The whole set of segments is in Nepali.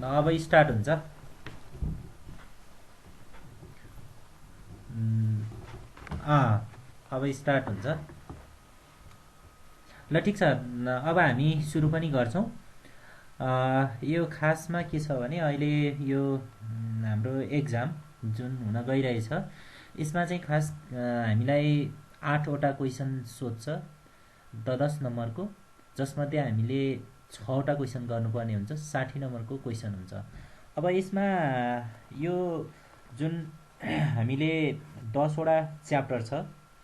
अब स्टार्ट हुन्छ। उम्, अब स्टार्ट हुन्छ। ल ठिक छ, अब हामी सुरु पनि गर्छौँ। यो खासमा के छ भने अहिले यो हाम्रो एक्जाम जुन हुन गइरहेछ यसमा चाहिँ खास हामीलाई 8वटा क्वेसन सोध्छ 10 नम्बरको, जसमध्ये हामीले 6वटा क्वेसन गर्नुपर्ने हुन्छ। 60 नम्बरको क्वेसन हुन्छ। अब यसमा यो जुन हामीले 10वटा च्याप्टर छ,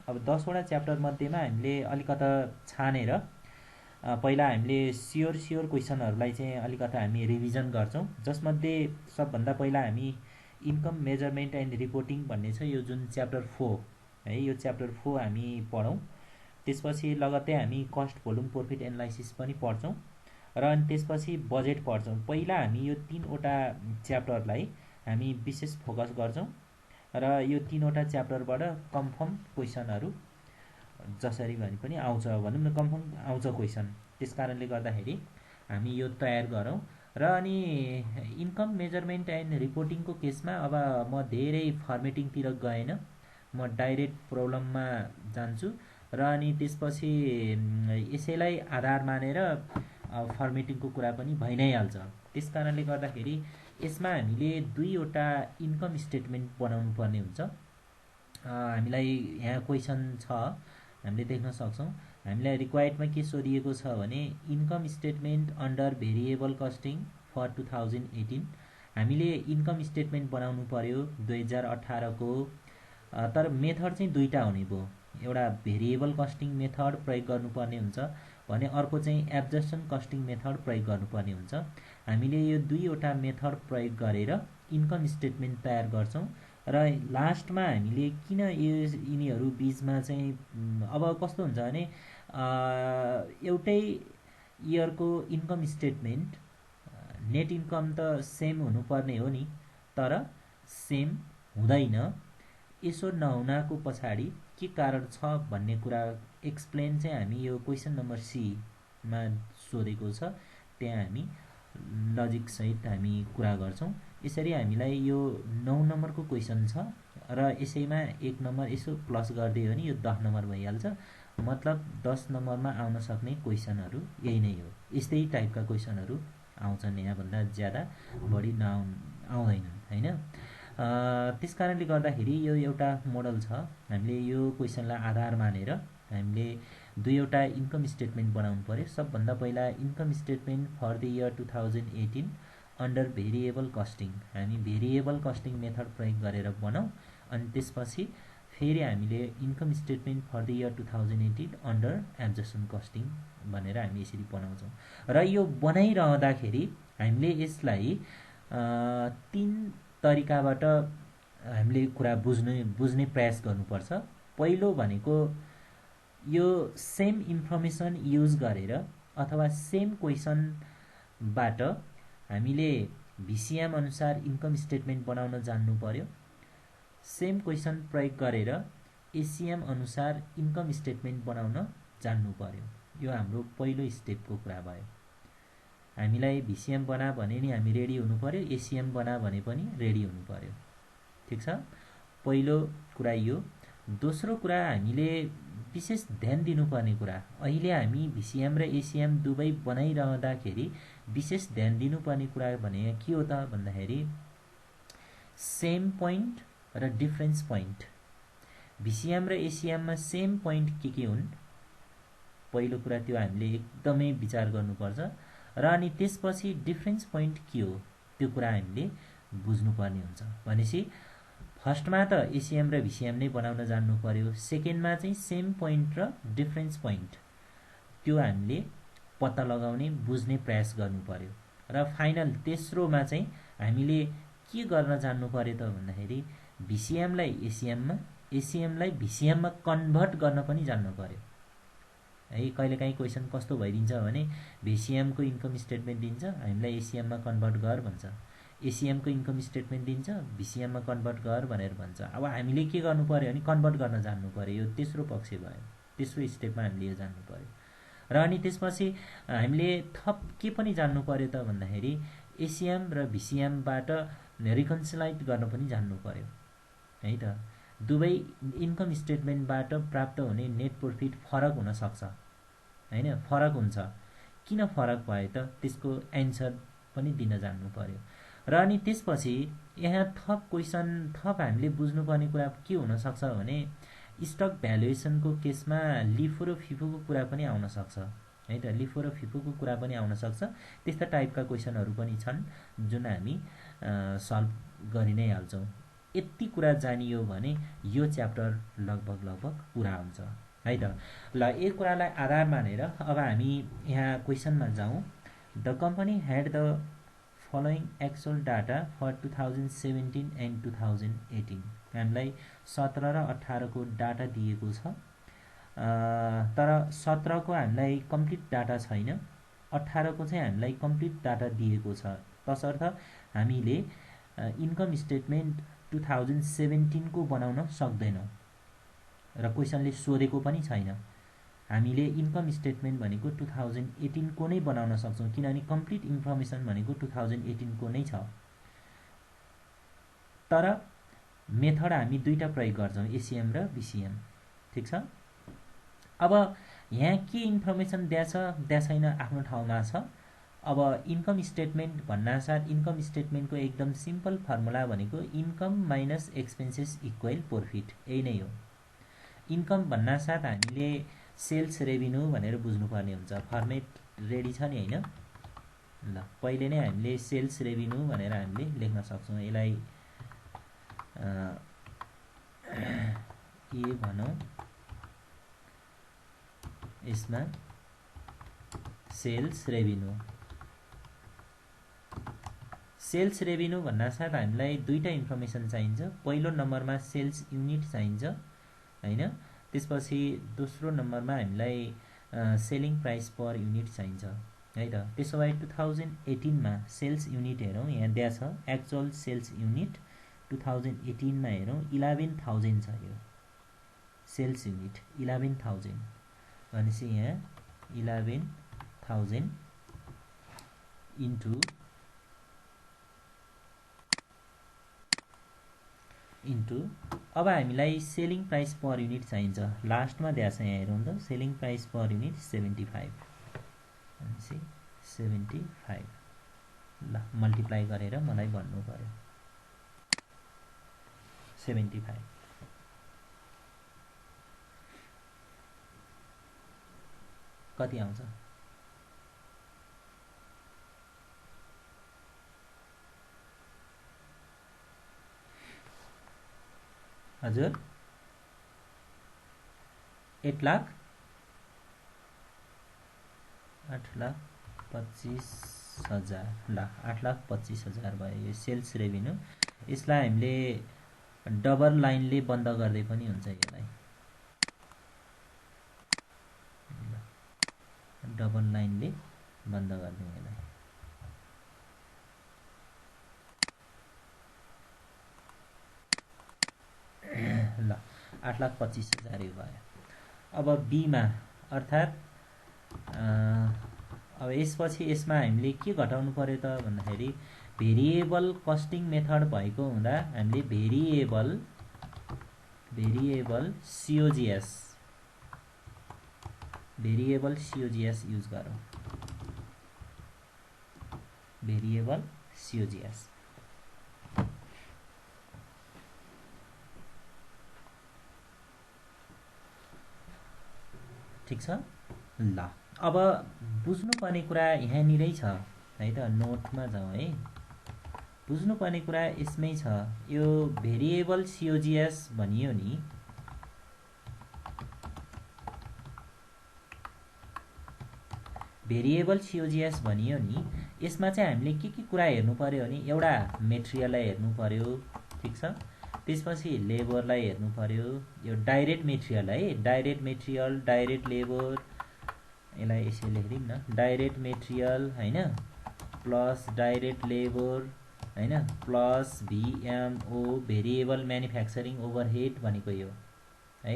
अब 10वटा च्याप्टर मध्येमा हामीले अलिकता छानेर पहिला हामीले स्योर क्वेसनहरूलाई चाहिँ अलिकता हामी रिभिजन गर्छौँ। जसमध्ये सबभन्दा पहिला हामी इन्कम मेजरमेन्ट एन्ड रिपोर्टिङ भन्ने छ, यो जुन च्याप्टर 4 है, यो च्याप्टर 4 हामी पढौँ। त्यसपछि लगत्तै हामी कस्ट भोल्युम प्रॉफिट एनालाइसिस पनि पढ्छौँ र अनि त्यसपछि बजेट पढ्छौँ। पहिला हामी यो 3वटा च्याप्टरलाई हामी विशेष फोकस गर्छौँ र यो 3वटा च्याप्टरबाट कन्फर्म क्वेसनहरू जसरी भने पनि आउँछ, भनौँ न कन्फर्म आउँछ क्वेसन। त्यस कारणले गर्दाखेरि हामी यो तयार गरौँ। र अनि इन्कम मेजरमेन्ट एन्ड रिपोर्टिङको केसमा अब म धेरै फर्मेटिङतिर गएन, म डाइरेक्ट प्रब्लममा जान्छु र अनि त्यसपछि यसैलाई आधार मानेर फर्मेटिङको कुरा पनि भइ नै हाल्छ। त्यस कारणले गर्दाखेरि यसमा हामीले 2वटा इन्कम स्टेटमेन्ट बनाउनु पर्ने हुन्छ। हामीलाई यहाँ क्वेसन छ, हामीले देख्न सक्छौँ। हामीलाई रिक्वायर्डमा के सोधिएको छ भने income statement under variable costing for 2018। हामीले इन्कम स्टेटमेन्ट बनाउनु पर्यो 2018 को, तर मेथड चाहिँ दुईटा हुने भयो। एउटा भेरिएबल कस्टिङ मेथड प्रयोग गर्नुपर्ने हुन्छ भने अर्को चाहिँ एब्जर्सन कस्टिङ मेथड प्रयोग गर्नुपर्ने हुन्छ। हामीले यो 2वटा मेथड प्रयोग गरेर इन्कम स्टेटमेन्ट तयार गर्छौँ र लास्टमा हामीले किन यिनीहरू बिचमा चाहिँ अब कस्तो हुन्छ भने एउटै इयरको इन्कम स्टेटमेन्ट नेट इन्कम त सेम हुनुपर्ने हो नि, तर सेम हुँदैन। यसो नहुनाको पछाडि के कारण छ भन्ने कुरा एक्सप्लेन चाहिँ हामी यो क्वेसन नम्बर सीमा सोधेको छ, त्यहाँ हामी लजिकसहित हामी कुरा गर्छौँ। यसरी हामीलाई यो 9 नम्बरको क्वेसन छ र यसैमा 1 नम्बर यसो प्लस गरिदियो भने यो 10 नम्बर भइहाल्छ। मतलब 10 नम्बरमा आउन सक्ने क्वेसनहरू यही नै हो। यस्तै टाइपका क्वेसनहरू आउँछन्, यहाँभन्दा ज्यादा बढी आउँदैनन् होइन। त्यस कारणले गर्दाखेरि यो एउटा मोडल छ। हामीले यो क्वेसनलाई आधार मानेर हामीले 2वटा इन्कम स्टेटमेन्ट बनाउनु पर्यो। सबभन्दा पहिला income statement for the year 2018 under variable costing, हामी भेरिएबल कस्टिङ मेथड प्रयोग गरेर बनाऊ। अनि त्यसपछि फेरि हामीले income statement for the year 2018 under absorption costing भनेर हामी यसरी बनाउँछौँ। र यो बनाइरहँदाखेरि हामीले यसलाई 3 तरिकाबाट हामीले कुरा बुझ्ने प्रयास गर्नुपर्छ। पहिलो भनेको यो सेम इन्फर्मेसन युज गरेर अथवा सेम क्वेसनबाट हामीले भिसिएम अनुसार इन्कम स्टेटमेन्ट बनाउन जान्नु पर्यो। सेम क्वेसन प्रयोग गरेर एसिएम अनुसार इन्कम स्टेटमेन्ट बनाउन जान्नु पर्यो। यो हाम्रो पहिलो स्टेपको कुरा भयो। हामीलाई भिसिएम बना भने नि हामी रेडी हुनु पर्यो, एसिएम बना भने पनि रेडी हुनु पर्यो। ठिक छ, पहिलो कुरा यो। दोस्रो कुरा हामीले विशेष ध्यान दिनुपर्ने कुरा, अहिले हामी भिसिएम र एसिएम दुवै बनाइरहँदाखेरि विशेष ध्यान दिनुपर्ने कुरा भने के हो त भन्दाखेरि सेम पोइन्ट र डिफरेन्स पोइन्ट। भिसिएम र एसिएममा सेम पोइन्ट के हुन्, पहिलो कुरा त्यो हामीले एकदमै विचार गर्नुपर्छ। र अनि त्यसपछि डिफरेन्स पोइन्ट के हो त्यो कुरा हामीले बुझ्नुपर्ने हुन्छ। भनेपछि फर्स्टमा त एसिएम र भिसिएम नै बनाउन जान्नु पर्यो, सेकेन्डमा चाहिँ सेम पोइन्ट र डिफरेन्स पोइन्ट त्यो हामीले पत्ता लगाउने बुझ्ने प्रयास गर्नु पर्यो। र फाइनल तेस्रोमा चाहिँ हामीले के गर्न जान्नु पर्यो त भन्दाखेरि भिसिएमलाई एसिएममा, एसिएमलाई भिसिएममा कन्भर्ट गर्न पनि जान्नु पर्यो है। कहिलेकाहीँ क्वेसन कस्तो भइदिन्छ भने भिसिएमको इन्कम स्टेटमेन्ट दिन्छ, हामीलाई एसिएममा कन्भर्ट गर भन्छ, एसिएमको इन्कम स्टेटमेन्ट दिन्छ, भिसिएममा कन्भर्ट गर भनेर भन्छ। अब हामीले के गर्नु पर्यो भने कन्भर्ट गर्न जान्नु पर्यो। यो तेस्रो पक्ष भयो, तेस्रो स्टेपमा हामीले यो जान्नु पर्यो। र अनि त्यसपछि हामीले थप के पनि जान्नु पर्यो त भन्दाखेरि एसिएम र भिसिएमबाट रिकन्सिलाइज गर्न पनि जान्नु पर्यो है त। दुवै इन्कम स्टेटमेन्टबाट प्राप्त हुने नेट प्रॉफिट फरक हुन सक्छ हैन, फरक हुन्छ। किन फरक भयो त त्यसको एन्सर पनि दिन जान्नु पर्यो। र अनि त्यसपछि यहाँ थप क्वेसन थप हामीले बुझ्नुपर्ने कुरा के हुन सक्छ भने स्टक भ्यालुएसनको केसमा लिफो र फिफोको कुरा पनि आउन सक्छ है त, लिफो र फिफोको कुरा पनि आउन सक्छ। त्यस्ता टाइपका क्वेसनहरू पनि छन् जुन हामी सल्भ गरि नै हाल्छौँ। यति कुरा जानियो भने यो च्याप्टर लगभग पुरा हुन्छ है त। ल यो कुरालाई आधार मानेर अब हामी यहाँ क्वेसनमा जाउँ। The company had the following actual data for 2017 and 2018। हामीलाई 17 र 18 को डाटा दिएको छ, तर 17 को हामीलाई कम्प्लिट डाटा छैन, 18 को चाहिँ हामीलाई कम्प्लिट डाटा दिएको छ। तसर्थ हामीले इन्कम स्टेटमेन्ट 2017 को बनाउन सक्दैनौँ र क्वेसनले सोधेको पनि छैन। हामीले इन्कम स्टेटमेन्ट भनेको 2018 को नै बनाउन सक्छौँ किनभने कम्प्लिट इन्फर्मेसन भनेको 2018 को नै छ। तर मेथड हामी दुईटा प्रयोग गर्छौँ, एसिएम र बिसिएम। ठीक छ। अब यहाँ के इन्फर्मेसन दिएछ दिया छैन आफ्नो ठाउँमा छ। अब इन्कम स्टेटमेन्ट भन्नासाथ इन्कम स्टेटमेन्टको एकदम सिम्पल फर्मुला भनेको income minus expenses equal profit, यही नै हो। इन्कम भन्नासाथ हामीले सेल्स रेभिन्यू भनेर बुझ्नुपर्ने हुन्छ। फर्मेट रेडी छ नि हैन। ल पहिले नै हामीले सेल्स रेभिन्यू भनेर हामीले लेख्न सक्छौँ। यसलाई ए भनौँ, यसमा सेल्स रेभिन्यू। सेल्स रेभिन्यू भन्नासाथ हामीलाई दुईटा इन्फर्मेसन चाहिन्छ। पहिलो नम्बरमा सेल्स युनिट चाहिन्छ हैन, त्यसपछि दोस्रो नम्बरमा हामीलाई सेलिङ प्राइस पर युनिट चाहिन्छ है त। त्यसो भए 2018 मा सेल्स युनिट हेरौँ, यहाँ दिया छ एक्चुअल सेल्स युनिट 2018 मा हेरौँ 11,000 छ। यो सेल्स युनिट 11,000 भनेपछि यहाँ 11,000 इन्टु अब हामीलाई सेलिङ प्राइस पर युनिट चाहिन्छ। लास्टमा दिया छ यहाँ हेरौँ त, सेलिङ प्राइस पर युनिट 75 भनेपछि 75। ल मल्टिप्लाई गरेर मलाई भन्नु पर्यो 75 कति आउँछ। हजुर 8,25,000। ल 8,25,000 भयो यो सेल्स रेभिन्यू। यसलाई हामीले डबल लाइनले बन्द गर्दै पनि हुन्छ। यसलाई डबल लाइनले बन्द गर्दिउँ यसलाई। ल 8,25,000 यो भयो। अब बीमा अर्थात् अब यसपछि यसमा हामीले के घटाउनु पर्यो त भन्दाखेरि भेरिएबल कस्टिङ मेथड भएको हुँदा हामीले भेरिएबल COGS युज गरौँ। भेरिएबल COGS ठीक छ। ल अब बुझ्नुपर्ने कुरा यहाँनिरै छ है त, नोटमा जाउँ है। बुझ्नुपर्ने कुरा यसमै छ। यो भेरिएबल COGS भनियो नि, भेरिएबल COGS भनियो नि, यसमा चाहिँ हामीले के कुरा हेर्नु पर्यो भने एउटा मेटेरियललाई हेर्नु पर्यो। ठीक छ। त्यसपछि लेबरलाई हेर्नु पर्यो। यो डाइरेक्ट मेटेरियल है, डाइरेक्ट मेटेरियल डाइरेक्ट लेबर, यसलाई यसरी लेखिदिउँ न, डाइरेक्ट मेटेरियल हैन प्लस डाइरेक्ट लेबर हैन plus VMO variable manufacturing overhead भनेको यो है,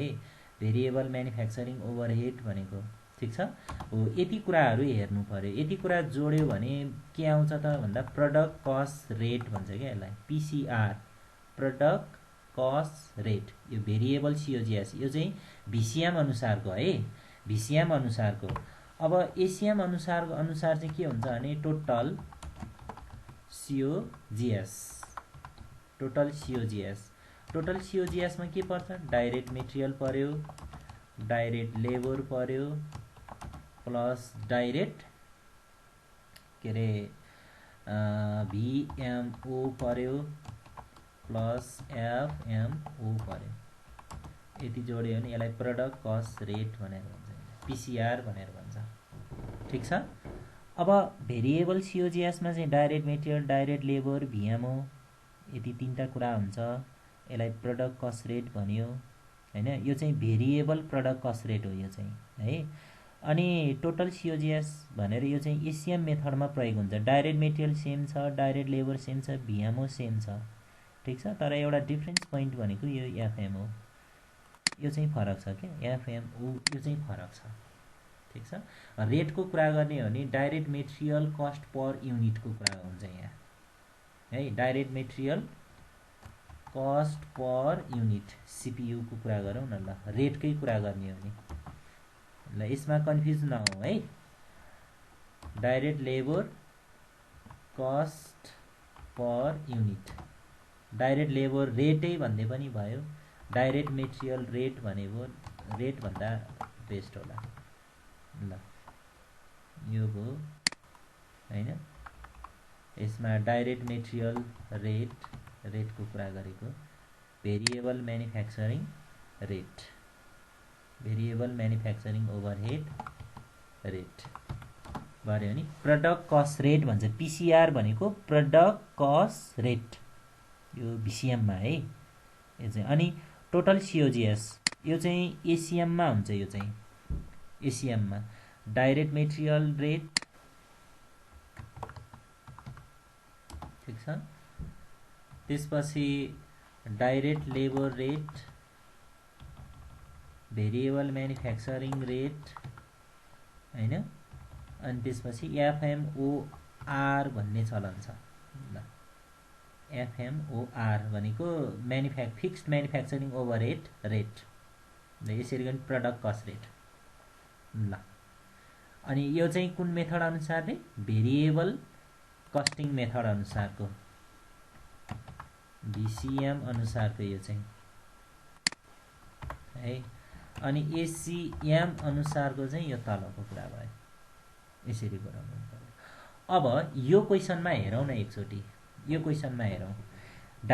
भेरिएबल म्यानुफ्याक्चरिङ ओभरहेड भनेको। ठिक छ हो यति कुराहरू हेर्नु पर्यो यति कुरा जोड्यो भने के आउँछ त भन्दा प्रोडक्ट कस्ट रेट भन्छ क्या यसलाई पीसीआर प्रोडक्ट कस्ट रेट यो भेरिएबल सीओजीएस यो चाहिँ भीसीएम अनुसारको है भीसीएम अनुसारको अब एसीएम अनुसार चाहिँ के हुन्छ भने टोटल सीओजीएस टोटल सीओजीएस मा के पर्छ डाइरेक्ट मेटेरियल पर्यो डाइरेक्ट लेबर पर्यो प्लस डाइरेक्ट के रे भीएमओ पर्यो प्लस एफएमओ पर्यो यति जोड्यो भने यसलाई प्रोडक्ट कस्ट रेट भनेर भन्छ पीसीआर भनेर भन्छ ठीक छ अब भेरिएबल सीओजीएस मा चाहिँ डाइरेक्ट मेटेरियल डाइरेक्ट लेबर भीएमओ यति तीनटा कुरा हुन्छ यसलाई प्रोडक्ट कस्ट रेट भनियो हैन यो चाहिँ भेरिएबल प्रोडक्ट कस्ट रेट हो यो चाहिँ है अनि टोटल सीओजीएस भनेर यो चाहिँ एसीएम मेथडमा प्रयोग हुन्छ डाइरेक्ट मेटेरियल सेम छ डाइरेक्ट लेबर सेम छ भीएमओ सेम छ ठीक छ तर एउटा डिफरेन्स पोइन्ट भनेको यो एफएम हो यो चाहिँ फरक छ के एफएमओ यो चाहिँ फरक छ ठीक छ रेटको कुरा गर्ने हो भने डाइरेक्ट मेटेरियल कस्ट पर युनिटको कुरा हुन्छ यहाँ है direct material cost per unit CPU को कुरा गरौँ न ल रेटकै कुरा गर्ने हो भने ल यसमा कन्फ्युज नहौ है direct labour cost per unit direct labour रेटै भन्ने पनि भयो डाइरेक्ट मेटेरियल रेट भनेको रेट भन्दा बेस्ट होला ल यो भयो हैन यसमा डाइरेक्ट मेटेरियल रेटको कुरा गरेको variable manufacturing rate variable manufacturing overhead rate गर्यो भने प्रोडक्ट कस्ट रेट भन्छ पीसीआर भनेको प्रोडक्ट कस्ट रेट यो भीसीएम मा है यो चाहिँ अनि टोटल सीओजीएस यो चाहिँ एसीएम मा हुन्छ यो चाहिँ एसीएम मा डाइरेक्ट मेटेरियल रेट ठीक छ त्यसपछि direct labour rate variable manufacturing rate हैन अनि त्यसपछि एफएमओआर भन्ने चलन छ ल एफएमओआर भनेको फिक्स्ड म्यानुफ्याक्चरिङ ओभरहेड रेट ल यसरी गरी प्रोडक्ट कस्ट रेट ल अनि यो चाहिँ कुन मेथड अनुसार ने भेरिएबल कस्टिङ मेथड अनुसारको भीसीएम अनुसारको यो चाहिँ है अनि एसीएम अनुसारको चाहिँ यो तलको कुरा भयो यसरी गराउनु पर्यो अब यो क्वेशनमा हेरौँ न एकचोटी यो क्वेशनमा हेरौँ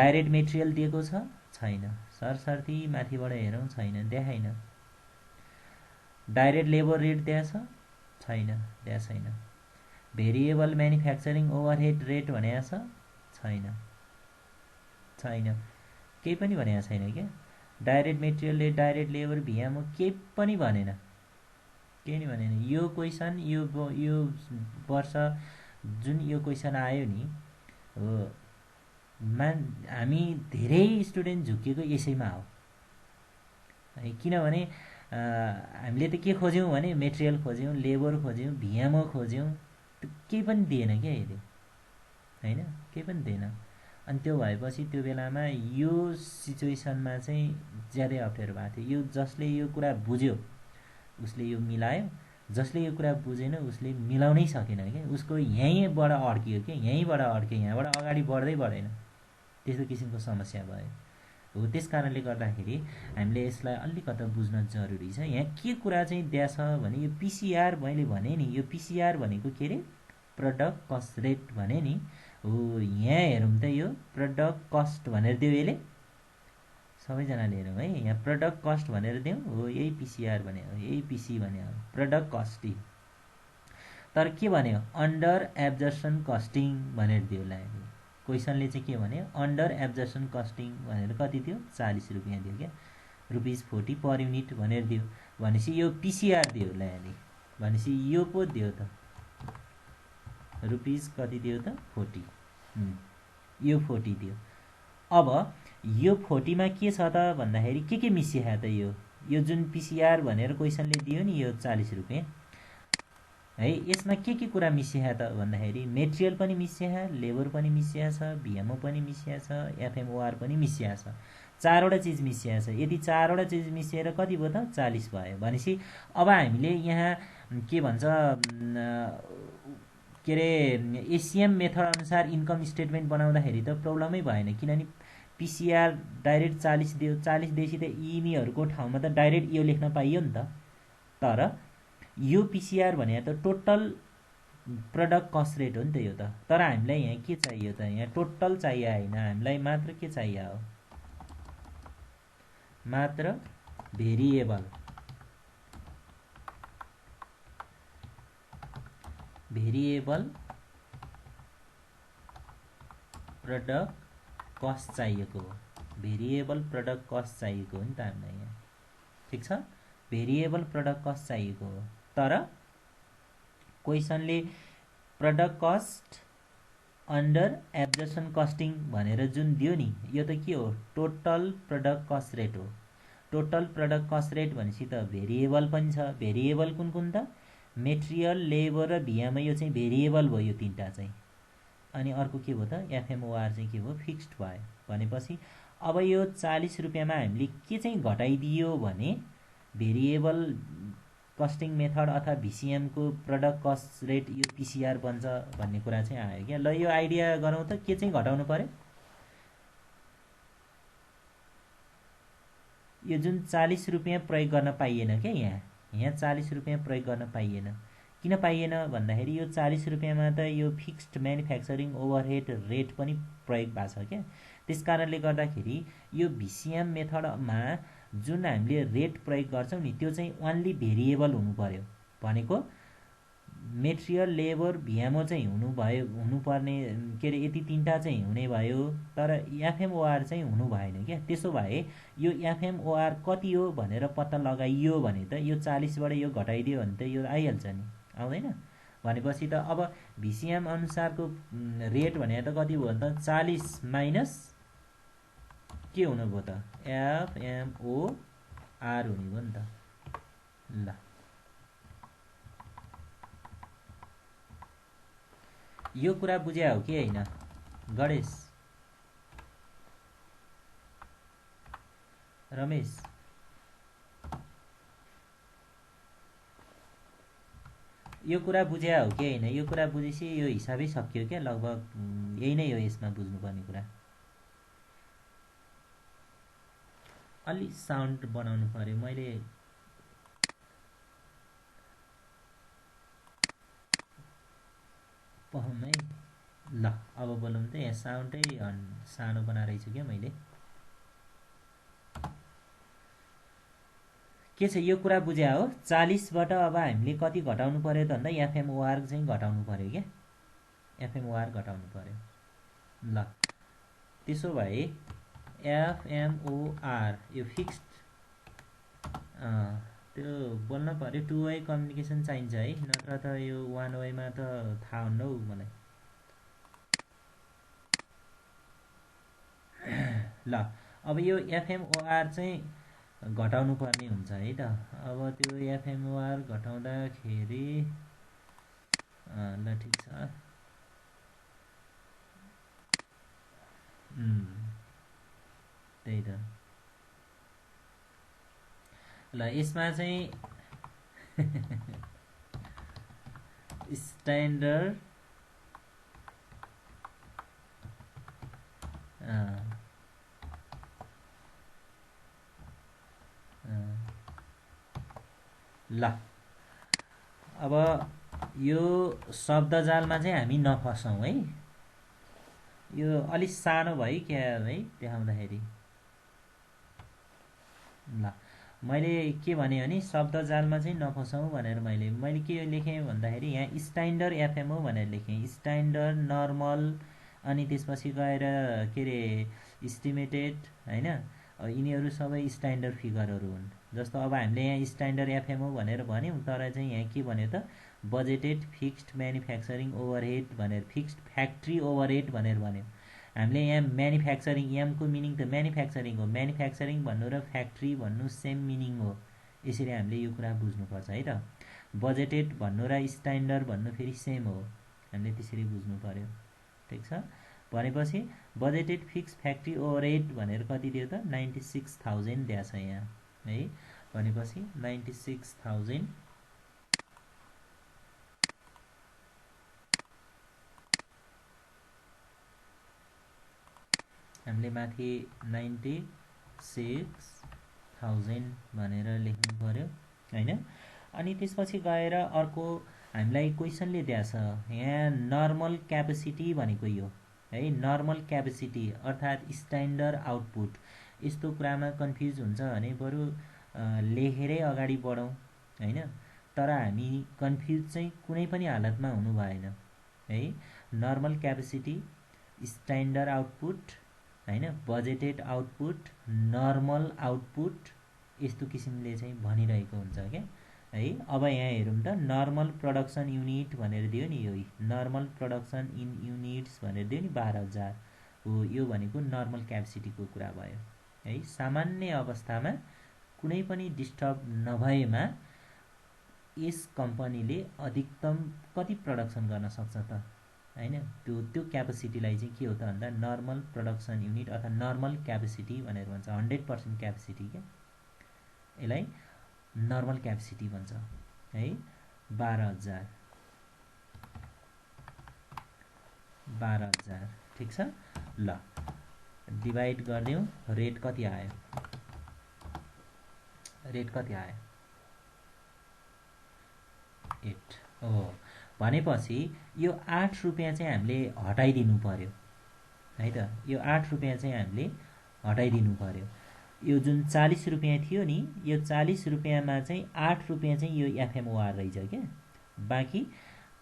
डाइरेक्ट मेटेरियल दिएको छ छैन सरसर्ती माथिबाट हेरौँ छैन देखाइन डाइरेक्ट लेबर रेट दिएको छ छैन दिएको छैन भेरिएबल म्यानुफ्याक्चरिङ ओभरहेड रेट भनेको छ छैन छैन केही पनि भनेको छैन क्या डाइरेक्ट मेटेरियल डाइरेक्ट लेबर भीएमओ केही पनि भनेन केही नि भनेन यो क्वेशन यो वर्ष जुन यो क्वेशन आयो नि हो हामी धेरै स्टुडेन्ट झुकेको यसैमा हो है किनभने हामीले त के खोज्यौँ भने मेटेरियल खोज्यौँ लेबर खोज्यौँ भीएमओ खोज्यौँ केही पनि दिएन क्या यसले हैन केही पनि दिएन अनि त्यो भएपछि त्यो बेलामा यो सिचुएसनमा चाहिँ ज्यादै अप्ठ्यारो भएको थियो यो जसले यो कुरा बुझ्यो उसले यो मिलायो जसले यो कुरा बुझेन उसले मिलाउनै सकेन क्या उसको यहीँबाट अड्कियो क्या यहीँबाट अड्क्यो यहाँबाट अगाडि बढ्दै बढेन त्यस्तो किसिमको समस्या भयो हो त्यस कारणले गर्दाखेरि हामीले यसलाई अलिकति बुझ्न जरुरी छ यहाँ के कुरा चाहिँ दिएछ भने यो पीसीआर मैले भने नि यो पीसीआर भनेको के रे प्रोडक्ट कस्ट रेट भने नि हो यहाँ हेरौँ त यो प्रोडक्ट कस्ट भनेर दियो यसले सबैजनाले हेरौँ है यहाँ प्रोडक्ट कस्ट भनेर दिउँ हो यही पीसीआर भने हो यही पीसी भने हो प्रोडक्ट कस्ट तर के भन्यो अन्डर एब्जर्सन कस्टिङ भनेर दियो लाग्यो क्वेशनले चाहिँ के भन्यो अन्डर एब्जर्सन कस्टिङ भनेर कति दियो 40 रुपैयाँ दियो क्या ₹40 पर युनिट भनेर दियो भनेपछि यो पीसीआर दियो लाग्यो भनेपछि यो पो दियो त रुपीस कति दियो त 40 यो 40 दियो अब यो 40 मा के छ त भन्दाखेरि के मिसिया त यो जुन पिसिआर भनेर क्वेसनले दियो नि यो 40 रुपैयाँ है, यसमा के कुरा मिसिया त भन्दाखेरि मेटेरियल पनि मिसिया, लेबर पनि मिसिया छ, भिएमओ पनि मिसिया छ, एफएमओआर पनि मिसिया छ, चारवटा चिज मिसिया छ। यदि चारवटा चिज मिसिएर कति भयो त 40 भयो भनेपछि अब हामीले यहाँ के भन्छ के अरे एसिएम मेथड अनुसार इन्कम स्टेटमेन्ट बनाउँदाखेरि त प्रब्लमै भएन, किनभने पिसिआर डाइरेक्ट 40 दियो, 40 दिएपछि त यिनीहरूको ठाउँमा त डाइरेक्ट यो लेख्न पाइयो नि त। तर यो पिसिआर भने त टोटल प्रडक्ट कस्ट रेट हो नि त यो त। तर हामीलाई यहाँ के चाहियो त, यहाँ टोटल चाहियो होइन, हामीलाई मात्र के चाहियो हो, मात्र भेरिएबल प्रडक्ट कस्ट चाहिएको हो, भेरिएबल प्रडक्ट कस्ट चाहिएको हो नि त हामीलाई यहाँ, ठिक छ। भेरिएबल प्रडक्ट कस्ट चाहिएको हो, तर क्वेसनले product cost under absorption costing भनेर जुन दियो नि, यो त के हो, टोटल प्रडक्ट कस्ट रेट हो। टोटल प्रडक्ट कस्ट रेट भनेपछि त भेरिएबल पनि छ। भेरिएबल कुन कुन त, मेटेरियल, लेबर र भिएमओ, यो चाहिँ भेरिएबल भयो, यो तीनटा चाहिँ। अनि अर्को के भयो त, एफएमओआर चाहिँ के भयो, फिक्स्ड भयो। भनेपछि अब यो 40 रुपैयाँमा हामीले के चाहिँ घटाइदियो भने भेरिएबल कस्टिङ मेथड अथवा भिसिएमको प्रडक्ट कस्ट रेट यो पिसिआर बन्छ भन्ने कुरा चाहिँ आयो क्या। ल यो आइडिया गरौँ त, के चाहिँ घटाउनु पर्यो, यो जुन 40 रुपैयाँ प्रयोग गर्न पाइएन क्या, यहाँ 40 रुपैयाँ प्रयोग गर्न पाइएन। किन पाइएन भन्दाखेरि यो 40 रुपैयाँमा त यो फिक्स्ड म्यानुफ्याक्चरिङ ओभरहेड रेट पनि प्रयोग भएको छ क्या। त्यस कारणले गर्दाखेरि यो भिसिएम मेथडमा जुन हामीले रेट प्रयोग गर्छौँ नि, त्यो चाहिँ ओन्ली भेरिएबल हुनु पर्यो। भनेको मेटेरियल, लेबर, भिएमओ चाहिँ हुनुपर्ने के अरे यति तीनटा चाहिँ हुने भयो, तर एफएमओआर चाहिँ हुनु भएन क्या। त्यसो भए यो एफएमओआर कति हो भनेर पत्ता लगाइयो भने त यो 40बाट यो घटाइदियो भने त यो आइहाल्छ नि, आउँदैन। भनेपछि त अब भिसिएम अनुसारको रेट भने त कति भयो त, 40 माइनस के हुनुभयो त, एफएमओआर हुने भयो नि त। ल यो कुरा बुझ्या हो कि होइन गणेश, रमेश? यो कुरा बुझ्या हो कि होइन? यो कुरा बुझेपछि यो हिसाबै सकियो क्या, लगभग यही नै हो यसमा बुझ्नुपर्ने कुरा। अलि साउन्ड बनाउनु पर्यो, मैले पहमै। ल अब बोलौँ त, यहाँ साउन्डै सानो बनाएर छु क्या मैले। के छ यो कुरा बुझ्या हो? 40बाट अब हामीले कति घटाउनु पर्यो त भन्दा एफएमओआर चाहिँ घटाउनु पर्यो क्या, एफएमओआर घटाउनु पर्यो। ल त्यसो भए एफएमओआर यो फिक्स्ड, त्यो बोल्न पर्यो, 2 वे कम्युनिकेसन चाहिन्छ है, नत्र त यो 1 वेमा त थाहा हुन्न हौ मलाई। ल अब यो एफएमओआर चाहिँ घटाउनु पर्ने हुन्छ है त। अब त्यो एफएमओआर घटाउँदाखेरि ल ठिक छ, त्यही त। ल यसमा चाहिँ स्ट्यान्डर्ड ल अब यो शब्दजालमा चाहिँ हामी नफसौँ है, यो अलिक सानो भयो क्या है देखाउँदाखेरि। ल मैले के भने भने शब्दजालमा चाहिँ नफसाउँ भनेर मैले के लेखेँ भन्दाखेरि यहाँ स्ट्यान्डर्ड एफएमओ भनेर लेखेँ, स्ट्यान्डर्ड, नर्मल, अनि त्यसपछि गएर के अरे इस्टिमेटेड होइन, यिनीहरू सबै स्ट्यान्डर्ड फिगरहरू हुन्। जस्तो अब हामीले यहाँ स्ट्यान्डर्ड एफएमओ भनेर भन्यौँ, तर चाहिँ यहाँ के भन्यो त, बजेटेड फिक्स्ड म्यानुफ्याक्चरिङ ओभरहेड भनेर, फिक्स्ड फ्याक्ट्री ओभरहेड भनेर भन्यो। हामीले यहाँ म्यानुफ्याक्चरिङ, एमको मिनिङ त म्यानुफ्याक्चरिङ हो। म्यानुफ्याक्चरिङ भन्नु र फ्याक्ट्री भन्नु सेम मिनिङ हो। यसरी हामीले यो कुरा बुझ्नुपर्छ है त। बजेटेड भन्नु र स्ट्यान्डर्ड भन्नु फेरि सेम हो, हामीले त्यसरी बुझ्नु पर्यो। ठिक छ। भनेपछि बजेटेड फिक्स फ्याक्ट्री ओभरहेड भनेर कति दियो त 96,000 दिएको छ यहाँ है। भनेपछि 96,000 हामीले माथि 96,000 भनेर लेख्नु पर्यो हैन। अनि त्यसपछि गएर अर्को हामीलाई क्वेसनले दिएको छ यहाँ नर्मल क्यापेसिटी भनेको यो है। नर्मल क्यापेसिटी अर्थात् स्ट्यान्डर्ड आउटपुट। यस्तो कुरामा कन्फ्युज हुन्छ भने बरु लेखेरै अगाडि बढौँ हैन। तर हामी कन्फ्युज चाहिँ कुनै पनि हालतमा हुनु भएन है। नर्मल क्यापेसिटी, स्ट्यान्डर्ड आउटपुट हैन, बजेटेड आउटपुट, नर्मल आउटपुट, यस्तो किसिमले चाहिँ भनिरहेको हुन्छ क्या है। अब यहाँ हेरौँ त नर्मल प्रोडक्सन युनिट भनेर दियो नि, यो नर्मल प्रोडक्सन इन युनिट्स भनेर दियो नि 12,000 हो। यो भनेको नर्मल क्यापेसिटीको कुरा भयो है। सामान्य अवस्थामा कुनै पनि डिस्टर्ब नभएमा यस कम्पनीले अधिकतम कति प्रोडक्सन गर्न सक्छ त हैन। त्यो क्यापेसिटीलाई चाहिँ के हो त भन्दा नर्मल प्रोडक्सन युनिट अथवा नर्मल क्यापेसिटी भनेर भन्छ। 100% क्यापेसिटी क्या, यसलाई नर्मल क्यापेसिटी भन्छ है। 12,000 ठिक छ। ल डिभाइड गरिदिउँ, रेट कति आयो? रेट कति आयो? 8 हो। भनेपछि यो 8 रुपियाँ चाहिँ हामीले हटाइदिनु पर्यो है त। यो 8 रुपियाँ चाहिँ हामीले हटाइदिनु पर्यो। यो जुन 40 रुपियाँ थियो नि, यो 40 रुपियाँमा चाहिँ 8 रुपियाँ चाहिँ यो एफएमओआर रहेछ क्या। बाँकी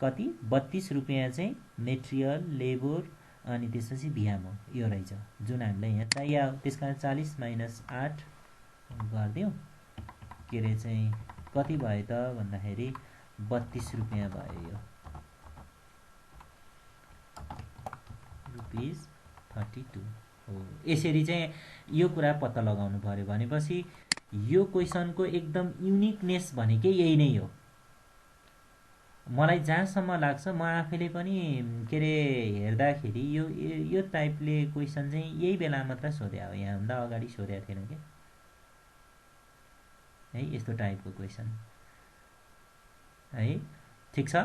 कति 32 रुपियाँ चाहिँ मेटेरियल, लेबर अनि त्यसपछि भिएम हो, यो रहेछ जुन हामीलाई यहाँ चाहियो। त्यस कारण 40 माइनस 8 गरिदिउँ, के अरे चाहिँ कति भयो त भन्दाखेरि 32 रुपियाँ भयो। यो ₹32 हो। यसरी चाहिँ यो कुरा पत्ता लगाउनु पर्यो। भनेपछि यो क्वेसनको एकदम युनिकनेस भनेकै यही नै हो। मलाई जहाँसम्म लाग्छ, म आफैले पनि के अरे हेर्दाखेरि यो टाइपले क्वेसन चाहिँ यही बेला मात्र सोध्या हो, यहाँभन्दा अगाडि सोधेको थिएन क्या है। यस्तो टाइपको क्वेसन है। ठिक छ।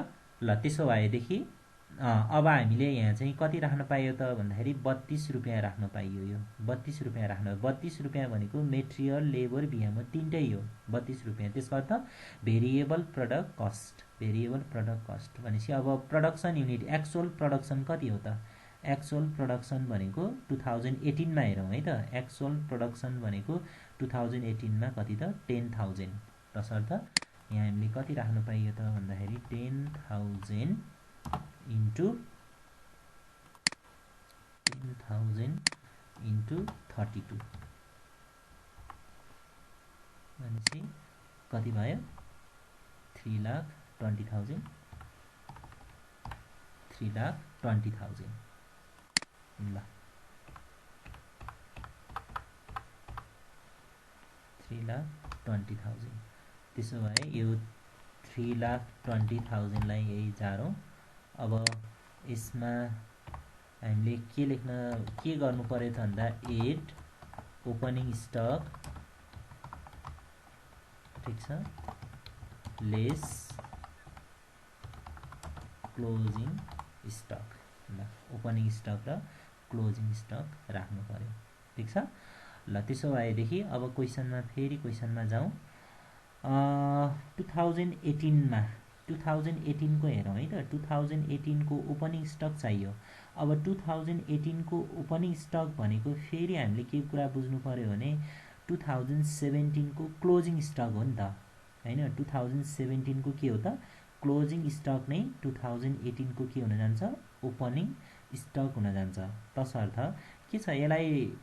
ल त्यसो भएदेखि अब हामीले यहाँ चाहिँ कति राख्न पाइयो त भन्दाखेरि 32 रुपियाँ राख्न पाइयो। यो 32 रुपियाँ राख्न, 32 रुपियाँ भनेको मेटेरियल, लेबर, भिएम तिनटै हो 32 रुपियाँ। त्यसको अर्थ variable product cost. Variable product cost भनेपछि अब प्रोडक्सन युनिट एक्चुअल प्रोडक्सन कति हो त? एक्चुअल प्रोडक्सन भनेको 2018 मा हेरौँ है त। एक्चुअल प्रोडक्सन भनेको 2018 मा कति त 10,000। तसर्थ यहाँ हामीले कति राख्न पाइयो त भन्दाखेरि 10,000 इन्टु 32 भनेपछि कति भयो? 3,20,000। 3,20,000 ल 3,20,000। त्यसो भए यो 3,20,000 लाई यही झारौँ। अब यसमा हामीले के लेख्न के गर्नु पर्यो त भन्दा 8 ओपनिङ स्टक ठिक छ लेस क्लोजिङ स्टक। ल ओपनिङ स्टक र क्लोजिङ स्टक राख्नु पर्यो। ठिक छ। ल त्यसो भएदेखि अब क्वेसनमा फेरि क्वेसनमा जाउँ। 2018 को हेरौँ है त। 2018 को ओपनिङ स्टक चाहियो। अब 2018 को ओपनिङ स्टक भनेको फेरि हामीले के कुरा बुझ्नु पर्यो भने 2017 को क्लोजिङ स्टक हो नि त हैन। 2017 को के हो त क्लोजिङ स्टक नै 2018 को के हुन जान्छ? ओपनिङ स्टक हुन जान्छ। तसर्थ के छ, यसलाई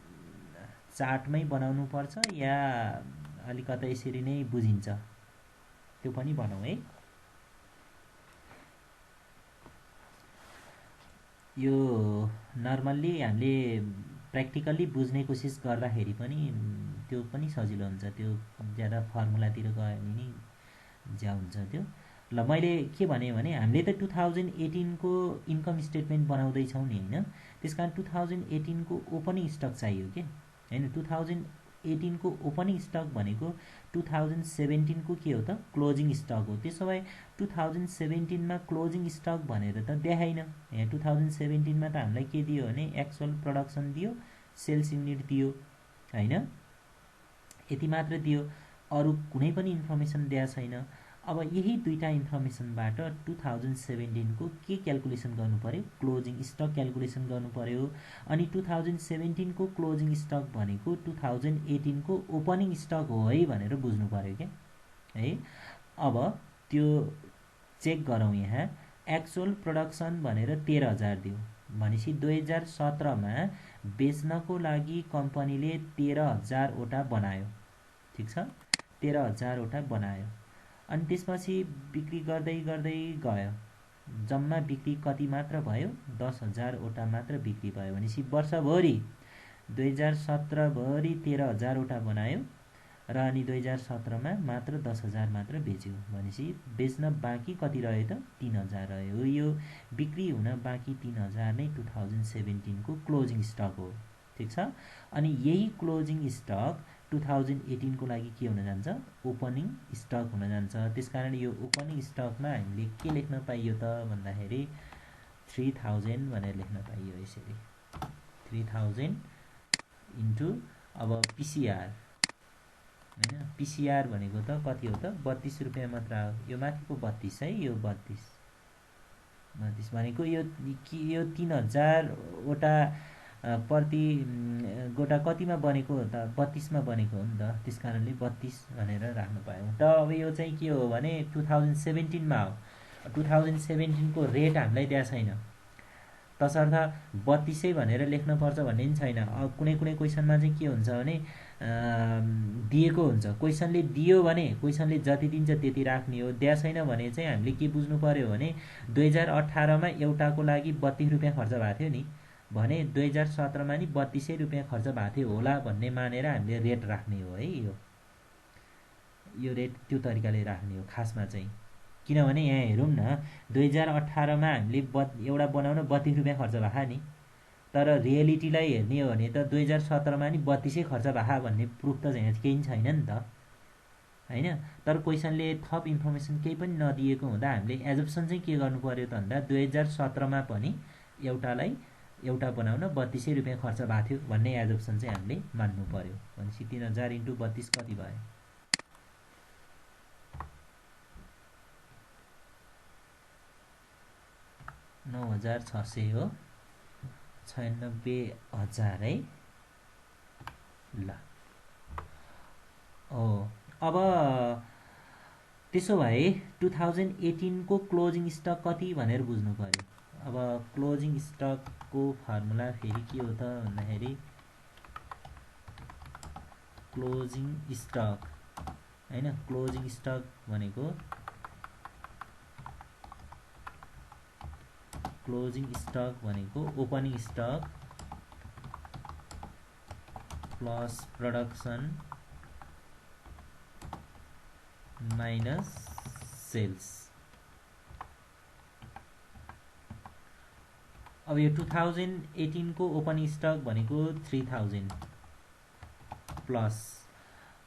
चार्टमै बनाउनु पर्छ या अलिकता यसरी नै बुझिन्छ, त्यो पनि भनौँ है। यो नर्मल्ली हामीले प्र्याक्टिकल्ली बुझ्ने कोसिस गर्दाखेरि पनि त्यो पनि सजिलो हुन्छ। त्यो ज्यादा फर्मुलातिर गयो भने नि ज्या हुन्छ त्यो। ल मैले के भने हामीले त 2018 को इन्कम स्टेटमेन्ट बनाउँदैछौँ नि होइन। त्यस कारण 2018 को ओपनिङ स्टक चाहियो के होइन। 2018 को ओपनिङ स्टक भनेको 2017 को के हो त क्लोजिङ स्टक हो। त्यसो भए 2017 मा क्लोजिङ स्टक भनेर त देखाइन। यहाँ 2017 मा त हामीलाई के दियो भने एक्चुअल प्रोडक्सन दियो, सेल्स युनिट दियो होइन, यति मात्र दियो, अरू कुनै पनि इन्फर्मेसन दिएको छैन। अब यही दुईटा इन्फर्मेसनबाट 2017 को के क्याल्कुलेसन गर्नु पर्यो, क्लोजिङ स्टक क्याल्कुलेसन गर्नु पर्यो। अनि 2017 को क्लोजिङ स्टक भनेको 2018 को ओपनिङ स्टक हो है भनेर बुझ्नु पर्यो क्या है। अब त्यो चेक गरौँ। यहाँ एक्चुअल प्रोडक्सन भनेर 13,000 दियो भनेपछि 2017 मा बेच्नको लागि कम्पनीले 13,000 वटा बनायो, ठिक छ, 13,000 वटा बनायो। अनि त्यसपछि बिक्री गर्दै गर्दै गयो, जम्मा बिक्री कति मात्र भयो, 10,000 वटा मात्र बिक्री भयो भनेपछि वर्षभरि 2017 भरि 13,000 वटा बनायो र अनि 2017 मा मात्र 10,000 मात्र बेच्यो भनेपछि बेच्न बाँकी कति रह्यो त 3,000 रह्यो। यो बिक्री हुन बाँकी 3,000 नै 2017 को क्लोजिङ स्टक हो, ठिक छ। अनि यही क्लोजिङ स्टक 2018 को लागि के हुन जान्छ, ओपनिङ स्टक हुन जान्छ। त्यसकारण यो ओपनिङ स्टकमा हामीले के लेख्न पाइयो त भन्दाखेरि 3000 भनेर लेख्न पाइयो। यसरी 3000 इन्टु अब पिसिआर हैन, पिसिआर भनेको त कति हो त 32 रुपैयाँ मात्र हो। यो माथिको 32 है, यो 32 भनेको यो 3000 वटा प्रति गोटा कतिमा बनेको हो त 32 मा बनेको हो नि त। त्यस कारणले 32 भनेर राख्नु पायौँ। त अब यो चाहिँ के हो भने 2017 मा हो। 2017 को रेट हामीलाई दिएको छैन, तसर्थ 32 भनेर लेख्न पर्छ भन्ने पनि छैन। अब कुनै कुनै क्वेसनमा चाहिँ के हुन्छ भने दिएको हुन्छ, क्वेसनले दियो भने क्वेसनले जति दिन्छ त्यति राख्ने हो। दिएको छैन भने चाहिँ हामीले के बुझ्नु पर्यो भने 2018 मा एउटाको लागि 32 रुपैयाँ खर्च भएको थियो नि भने 2017 मा नि 32 रुपैयाँ खर्च भएको थियो होला भन्ने मानेर हामीले रेट राख्ने हो है। यो रेट त्यो तरिकाले राख्ने हो खासमा चाहिँ। किनभने यहाँ हेरौँ न 2018 मा हामीले एउटा बनाउन 32 रुपैयाँ खर्च भएको नि, तर रियालिटीलाई हेर्ने हो भने त 2017 मा नि 32 खर्च भएको भन्ने प्रुफ त यहाँ केही छैन नि त हैन। तर क्वेसनले थप इन्फर्मेसन केही पनि नदिएको हुँदा हामीले एजप्सन चाहिँ के गर्नु पर्यो त भन्दा 2017 मा पनि एउटा बनाउन 32 रुपैयाँ खर्च भएको थियो भन्ने एजप्सन चाहिँ हामीले मान्नु पर्यो। भनेपछि 3000 इन्टु 32 कति भयो, 9,600 हो, 96,000 है। ल अब त्यसो भए 2018 को क्लोजिङ स्टक कति भनेर बुझ्नु पर्यो। अब क्लोजिङ स्टक को फर्मुला फेरि के हो त भन्दाखेरि क्लोजिङ स्टक हैन, क्लोजिङ स्टक भनेको opening stock plus production minus sales. अब यो 2018 को ओपनिङ स्टक भनेको 3000 प्लस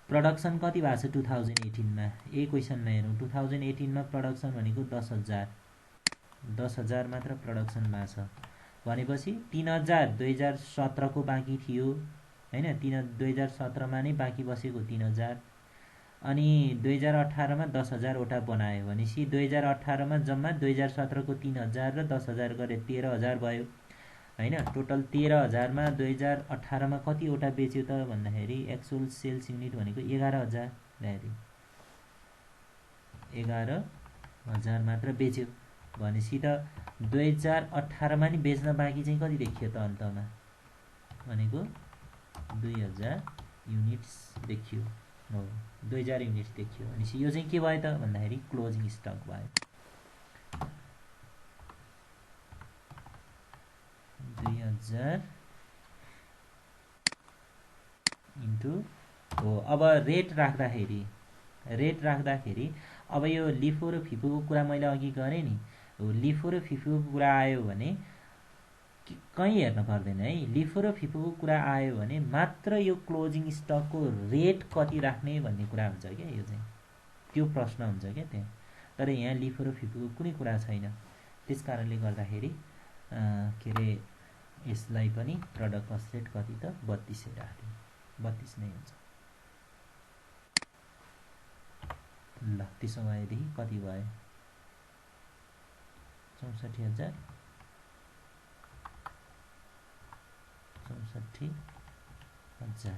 प्रोडक्सन कति भएको छ 2018 मा। यही क्वेसनमा हेरौँ 2018 मा प्रोडक्सन भनेको 10,000 मात्र प्रोडक्सन भएको छ भनेपछि 3,000 2017 को बाँकी थियो हैन। 2017 मा नै बाँकी बसेको 3,000 अनि 2018 मा 10,000 वटा बनायो भनेपछि 2018 मा जम्मा 2017 को 3,000 र 10,000 गरे 13,000 भयो हैन। टोटल 13,000 मा 2018 मा कति वटा बेच्यो त भन्दाखेरि एक्चुअल सेल्स युनिट भनेको 11,000 ल्यायो, 11,000 मात्र बेच्यो भनेपछि त 2018 मा नि बेच्न बाँकी चाहिँ कति देखियो त अन्तमा भनेको 2,000 युनिट्स देखियो हो, 2,000 युनिट्स देखियो भनेपछि यो चाहिँ के भयो त भन्दाखेरि क्लोजिङ स्टक भयो। 2000 इन्टु हो। अब रेट राख्दाखेरि अब यो लिफो र फिफोको कुरा मैले अघि गरेँ नि, हो लिफो र फिफोको कुरा आयो भने कहीँ हेर्नु पर्दैन है। लिफो र फिफोको कुरा आयो भने मात्र यो क्लोजिङ स्टकको रेट कति राख्ने भन्ने कुरा हुन्छ क्या, यो चाहिँ त्यो प्रश्न हुन्छ क्या त्यहाँ। तर यहाँ लिफो र फिफोको कुनै कुरा छैन, त्यस कारणले गर्दाखेरि के अरे यसलाई पनि प्रडक्ट कस्ट रेट कति त 32 राख्दिउँ, 32 नै हुन्छ। ल त्यसो भएदेखि कति भयो 64,000 64,000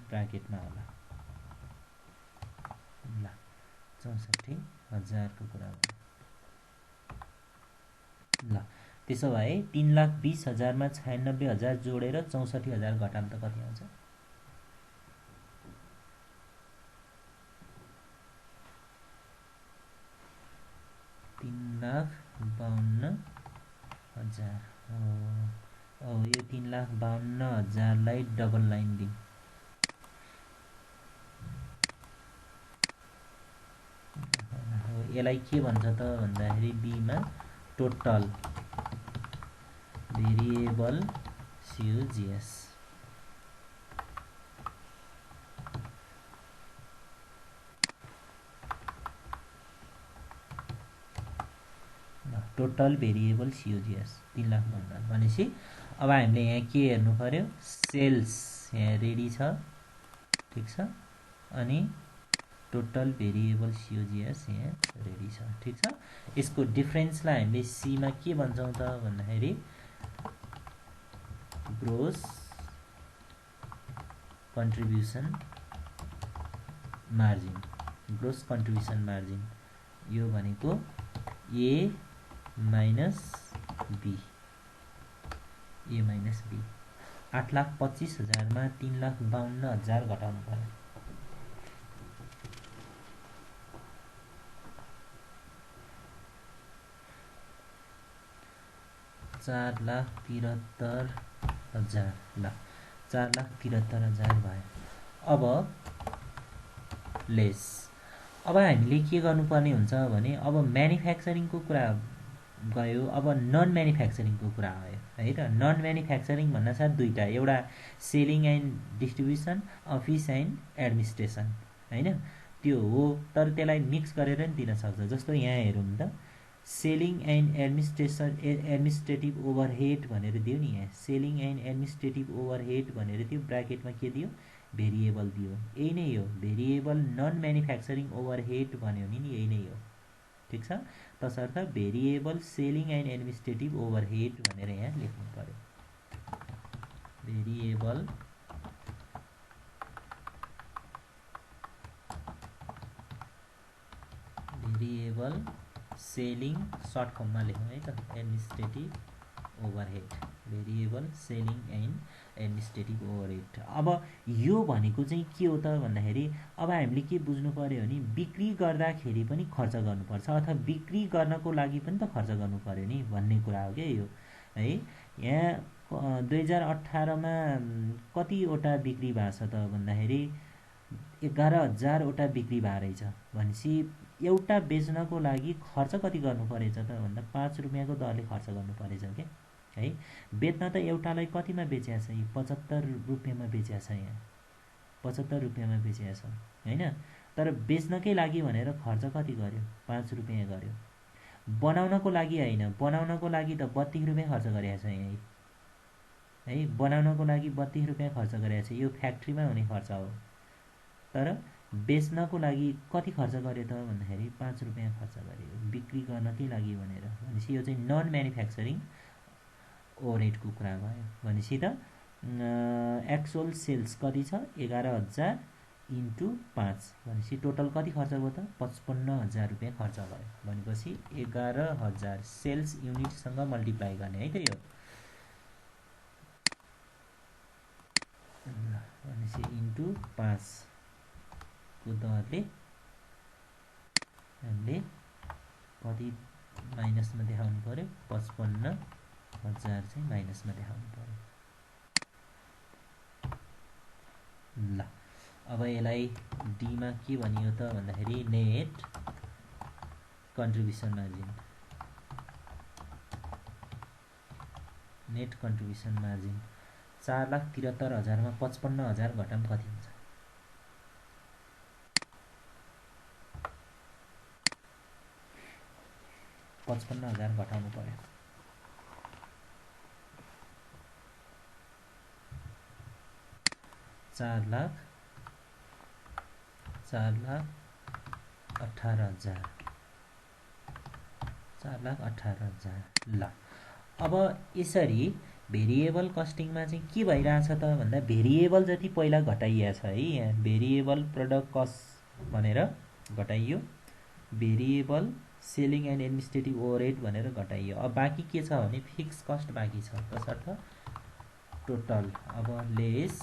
ब्राकेटमा होला। ल 64,000 को कुरा भयो। ल त्यसो भए 3,20,000 मा 96,000 जोडेर 64,000 घटाम त कति आउँछ? 3,52,000 हो। यो 3,52,000 लाई डबल लाइन दिउँ। यसलाई के भन्छ त भन्दाखेरि बीमा total variable COGS। Total variable COGS 3,52,000 भनेपछि अब हामीले यहाँ के हेर्नु पर्यो, सेल्स यहाँ रेडी छ, ठीक छ, अनि टोटल भेरिएबल COGS यहाँ रेडी छ, ठीक छ। यसको डिफरेन्सलाई हामीले C मा के भन्छौँ त भन्दाखेरि gross contribution margin, gross contribution margin यो भनेको A minus B, A minus B। 8,25,000 मा 3,52,000 घटाउनु पर्यो। 4,73,000। ल 4,73,000 भयो। अब लेस, अब हामीले के गर्नुपर्ने हुन्छ भने अब म्यानुफ्याक्चरिङको कुरा गयो, अब नन म्यानुफ्याक्चरिङको कुरा आयो है त। नन म्यानुफ्याक्चरिङ भन्न साथ दुईटा, एउटा selling and distribution, office and administration हैन, त्यो हो। तर त्यसलाई मिक्स गरेर नि दिन सक्छ। जस्तो यहाँ हेरौँ त, सेलिङ एन्ड एडमिनिस्ट्रेटिभ ओभरहेड भनेर दियो नि, यहाँ सेलिङ एन्ड एडमिनिस्ट्रेटिभ ओभरहेड भनेर दियो, ब्राकेटमा के दियो भेरिएबल दियो। यही नै हो भेरिएबल नन म्यानुफ्याक्चरिङ ओभरहेड भन्यो नि यही नै हो, ठीक छ। तसर्थ variable selling and administrative overhead भनेर यहाँ लेख्नु पर्यो। भेरिएबल सेलिङ सर्ट फर्ममा लेखौँ है त, administrative overhead, variable selling and administrative overhead. अब यो भनेको चाहिँ के हो त भन्दाखेरि अब हामीले के बुझ्नु पर्यो भने बिक्री गर्दाखेरि पनि खर्च गर्नुपर्छ, अथवा बिक्री गर्नको लागि पनि त खर्च गर्नु पर्यो नि भन्ने कुरा हो क्या यो है। यहाँ 2018 मा कतिवटा बिक्री भएको छ त भन्दाखेरि 11,000 वटा बिक्री भएको रहेछ भनेपछि एउटा बेच्नको लागि खर्च कति गर्नु परेछ त भन्दा 5 रुपियाँको दरले खर्च गर्नु परेछ क्या है। बेच्न त एउटालाई कतिमा बेचेको छ, 75 रुपियाँमा बेचेको छ, यहाँ 75 रुपियाँमा बेचेको छ हैन। तर बेच्नकै लागि भनेर खर्च कति गर्यो, 5 रुपियाँ गर्यो। बनाउनको लागि होइन, बनाउनको लागि त 32 रुपियाँ खर्च गरेको छ यहाँ है, बनाउनको लागि 32 रुपियाँ खर्च गरेको छ, यो फ्याक्ट्रीमा हुने खर्च हो। तर बेच्नको लागि कति खर्च गर्यो त भन्दाखेरि 5 रुपियाँ खर्च गर्यो बिक्री गर्नकै लागि भनेर। भनेपछि यो चाहिँ नन म्यानुफ्याक्चरिङ ओभरहेडको कुरा भयो। भनेपछि त एक्चुअल सेल्स कति छ 11,000 इन्टु 5 भनेपछि टोटल कति खर्च भयो त 55,000 रुपियाँ खर्च भयो। भनेपछि 11,000 सेल्स युनिटसँग मल्टिप्लाई गर्ने है त यो। भनेपछि इन्टु 5 को दरले हामीले कति माइनसमा देखाउनु पर्यो 55,000 1000 चाहिँ माइनसमा देखाउनु पर्यो। ल अब यसलाई डीमा के भनियो त भन्दाखेरि net contribution margin, net contribution margin 4,73,000 मा 55,000 घटाम कति हुन्छ? 55,000 घटाउनु पर्यो। 4,18,000 4,18,000। ल अब यसरी भेरिएबल कस्टिङमा चाहिँ के भइरहेछ त भन्दा भेरिएबल जति पहिला घटाइएको छ है, यहाँ भेरिएबल प्रोडक्ट कस्ट भनेर घटाइयो, variable selling and administrative overhead भनेर घटाइयो। अब बाँकी के छ भने फिक्स कस्ट बाँकी छ, तसर्थ टोटल अब लेस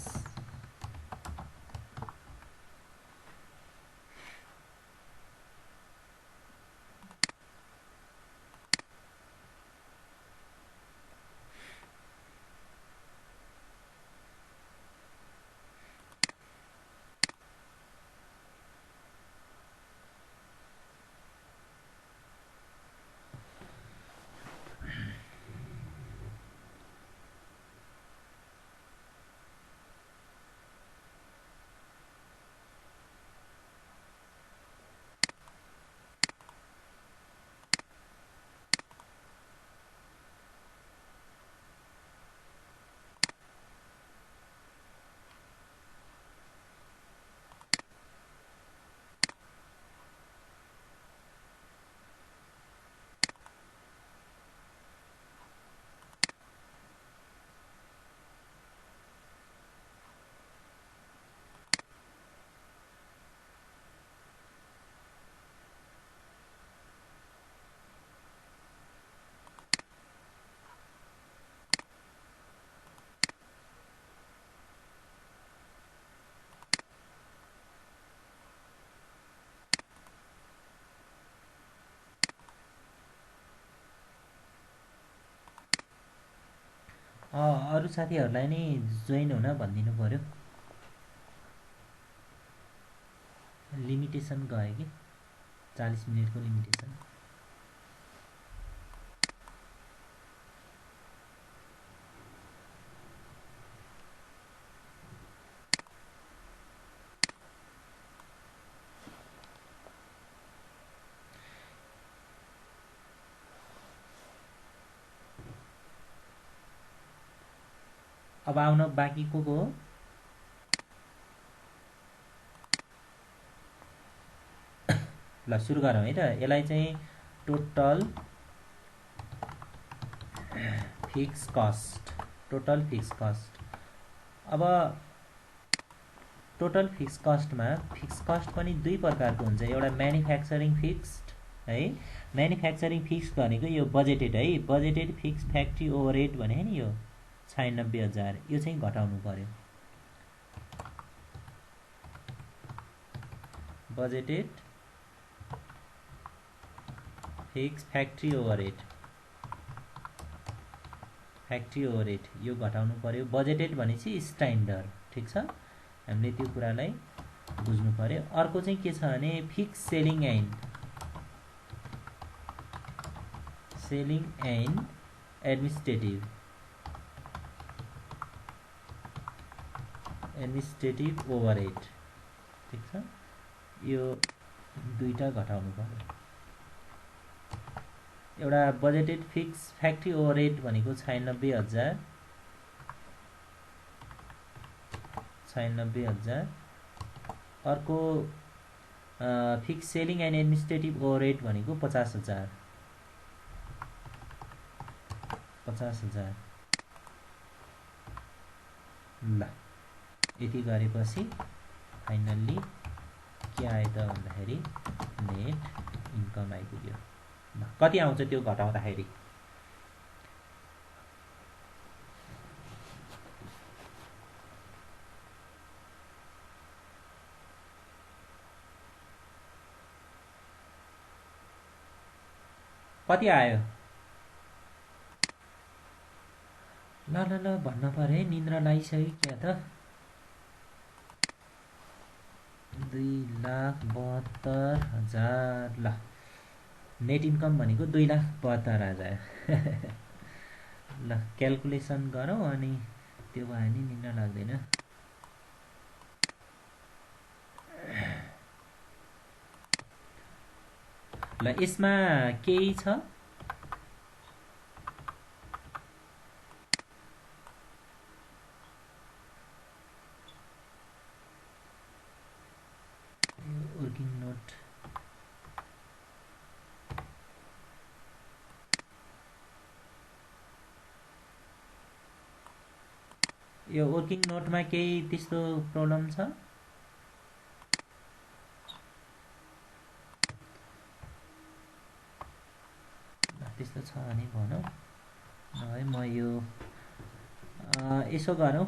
अरू साथीहरूलाई नि जोइन हुन भनिदिनु पर्यो। लिमिटेसन गयो कि 40 मिनटको लिमिटेसन। अब आउन बाँकी को हो? ल सुरु गरौँ है त। यसलाई चाहिँ total fix cost, total fix cost. अब टोटल फिक्स कस्टमा फिक्स कस्ट पनि दुई प्रकारको हुन्छ। एउटा म्यानुफ्याक्चरिङ फिक्स्ड है, म्यानुफ्याक्चरिङ फिक्स भनेको यो बजेटेड है, बजेटेड फिक्स फ्याक्ट्री ओभरहेड भने नि यो 96,000, यो चाहिँ घटाउनु पर्यो। Budgeted fix factory overhead, factory overhead यो घटाउनु पर्यो। बजेटेड भनेपछि स्ट्यान्डर्ड, ठिक छ, हामीले त्यो कुरालाई बुझ्नु पर्यो। अर्को चाहिँ के छ भने fix selling and administrative overhead, ठिक छ, यो दुईटा घटाउनु पर्यो। एउटा बजेटेड फिक्स फ्याक्ट्री ओभरहेड भनेको 96,000, अर्को fix selling and administrative overhead भनेको 50,000। ल यति गरेपछि फाइनल्ली के आयो त भन्दाखेरि नेट इन्कम आइपुग्यो। कति आउँछ त्यो घटाउँदाखेरि? कति आयो? ल ल ल भन्न पऱ्यो है, निन्द्रा लागिसक्यो क्या त। 2,72,000 ल। नेट इन्कम भनेको 2,72,000। ल क्यालकुलेसन गरौँ अनि त्यो भयो भने निन्द्रा लाग्दैन। ल यसमा केही छ? वर्किङ नोट यो वर्किङ नोटमा केही त्यस्तो प्रब्लम छ? त्यस्तो छ भने भनौँ, नभए म यो यसो गरौँ,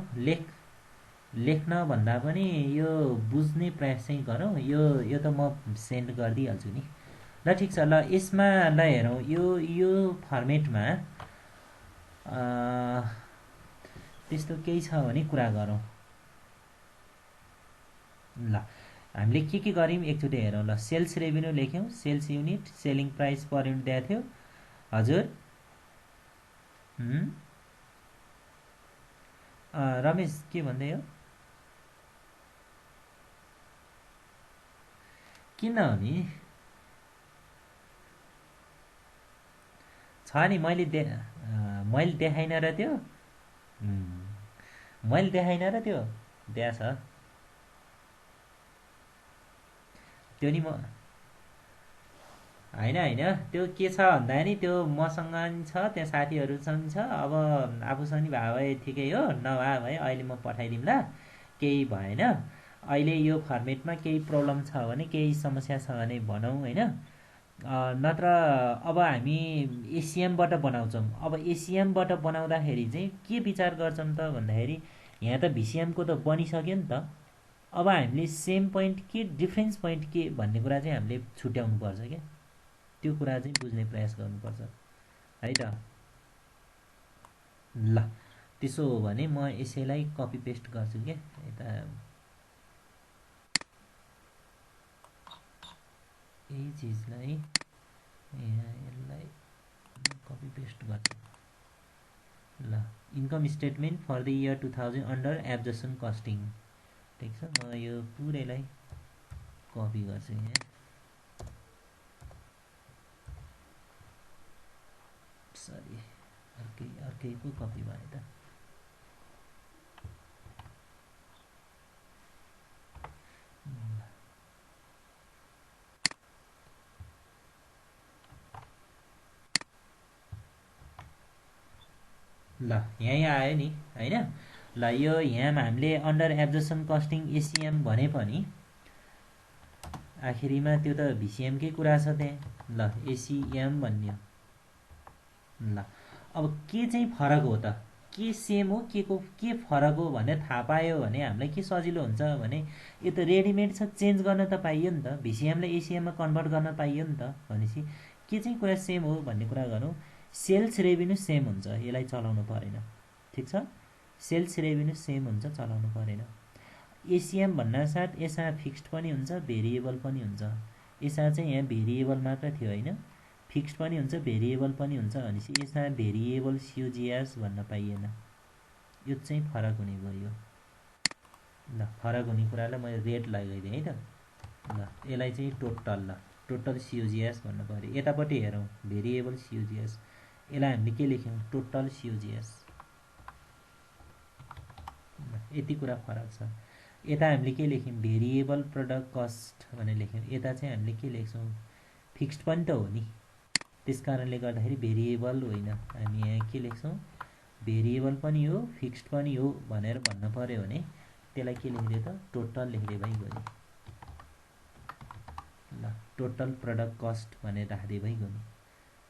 लेख्न भन्दा पनि यो बुझ्ने प्रयास चाहिँ गरौँ। यो त म सेन्ड गरिदिइहाल्छु नि। ल ठिक छ। ल यसमा ल हेरौँ, यो फर्मेटमा त्यस्तो केही छ भने कुरा गरौँ। ल हामीले के गऱ्यौँ एकचोटि हेरौँ। ल सेल्स रेभेन्यू लेख्यौँ, sales unit, selling price per unit दिएको थियो। हजुर रमेश के भन्दै हो? किन हो नि? छ नि, मैले देखाइनँ र त्यो। मैले देखाइनँ र त्यो त्यहाँ छ। त्यो नि म होइन त्यो के छ भन्दा नि त्यो मसँग नि छ, त्यहाँ साथीहरूसँग छ। अब आफूसँग नि भए भए ठिकै हो, नभए भए अहिले म पठाइदिउँला, केही भएन। अहिले यो फर्मेटमा केही प्रब्लम छ भने, केही समस्या छ भने भनौँ होइन। नत्र अब हामी एसिएमबाट बनाउँछौँ। अब एसिएमबाट बनाउँदाखेरि चाहिँ के विचार गर्छौँ त भन्दाखेरि, यहाँ त भिसिएमको त बनिसक्यो नि त। अब हामीले सेम पोइन्ट के, डिफ्रेन्स पोइन्ट के भन्ने कुरा चाहिँ हामीले छुट्याउनु पर्छ क्या। त्यो कुरा चाहिँ बुझ्ने प्रयास गर्नुपर्छ है त। ल त्यसो हो भने म यसैलाई कपी पेस्ट गर्छु क्या यता, यही चिजलाई यसलाई कपी पेस्ट गर्छु। ल income statement for the year 2000 under absorption costing. ठिक छ, म यो पुरैलाई कपी गर्छु यहाँ। सरी, अर्कै पो कपी भयो त। ल यहीँ आयो नि होइन। ल यो यहाँ हामीले अन्डर एब्जर्सन कस्टिङ एसिएम भने पनि आखिरीमा त्यो त भिसिएमकै कुरा छ त्यहाँ। ल एसिएम भन्यो। ल अब के चाहिँ फरक हो त, के सेम हो, के फरक हो भनेर थाहा पायो भने हामीलाई के सजिलो हुन्छ भने, यो त रेडिमेड छ, चेन्ज गर्न त पाइयो नि त। भिसिएमलाई एसिएममा कन्भर्ट गर्न पाइयो नि त। भनेपछि के चाहिँ कुरा सेम हो भन्ने कुरा गरौँ। सेल्स रेभेन्यू सेम हुन्छ, यसलाई चलाउनु परेन। ठिक छ, सेल्स रेभेन्यू सेम हुन्छ, चलाउनु परेन। एसिएम भन्नासाथ यसमा फिक्स्ड पनि हुन्छ, भेरिएबल पनि हुन्छ। यसमा चाहिँ यहाँ भेरिएबल मात्र थियो होइन, फिक्स्ड पनि हुन्छ, भेरिएबल पनि हुन्छ। भनेपछि यसमा भेरिएबल सिओजिएस भन्न पाइएन। यो चाहिँ फरक हुने भयो। ल फरक हुने कुरालाई मैले रेड लगाइदिएँ है त। ल यसलाई चाहिँ टोटल, ल टोटल सिओजिएस भन्नु पऱ्यो। यतापट्टि हेरौँ, भेरिएबल सिओजिएस, यसलाई हामीले के लेख्यौँ, टोटल सिओजिएस। यति कुरा फरक छ। यता हामीले के लेख्यौँ, भेरिएबल प्रडक्ट कस्ट भनेर लेख्यौँ। यता चाहिँ हामीले के लेख्छौँ, फिक्स्ड पनि त हो नि। त्यस कारणले गर्दाखेरि भेरिएबल होइन, हामी यहाँ के लेख्छौँ, भेरिएबल पनि हो, फिक्स्ड पनि हो भनेर भन्न पऱ्यो भने त्यसलाई के लेखिदियो त, टोटल लेखिदिए भइगयो। ल टोटल प्रडक्ट कस्ट भनेर राखिदिए भइगयो नि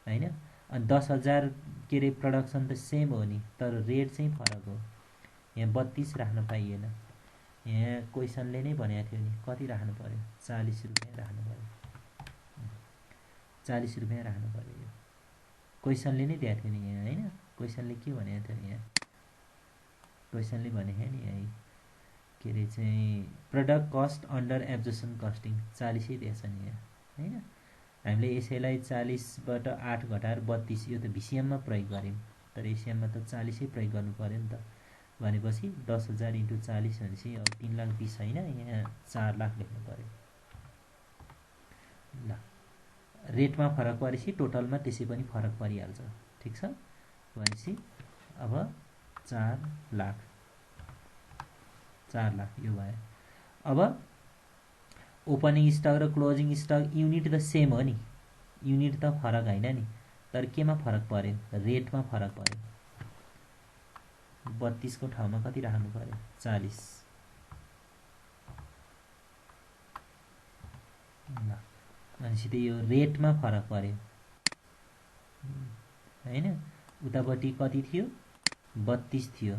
होइन। अनि 10,000 के अरे प्रडक्सन त सेम हो नि, तर रेट चाहिँ फरक हो। यहाँ 32 राख्न पाइएन। यहाँ क्वेसनले नै भनेको थियो नि, कति राख्नु पऱ्यो, 40 रुपियाँ राख्नु पऱ्यो। 40 रुपियाँ राख्नु पऱ्यो। यो क्वेसनले नै दिएको थियो नि यहाँ होइन। क्वेसनले के भनेको थियो यहाँ, क्वेसनले भनेको नि है के अरे चाहिँ product cost under absorption costing 40 दिएछ नि यहाँ होइन। हामीले यसैलाई 40बाट 8 घटाएर 32 यो त भिसिएममा प्रयोग गऱ्यौँ तर एसिएममा त 40 प्रयोग गर्नु पर्यो नि त भनेपछि 10,000 × 40 भनेपछि अब 3,20,000 होइन यहाँ 4 लाख लेख्नु पर्यो। ल रेटमा फरक परेपछि टोटलमा त्यसै पनि फरक परिहाल्छ ठिक छ भनेपछि अब 4 लाख यो भयो। अब ओपनिङ स्टक र क्लोजिङ स्टक युनिट त सेम हो नि युनिट त फरक होइन नि तर केमा फरक पर्यो रेटमा फरक पर्यो 32 को ठाउँमा कति राख्नु पर्यो 40 ल भनेपछि त यो रेटमा फरक पर्यो हैन उतापट्टि कति थियो 32 थियो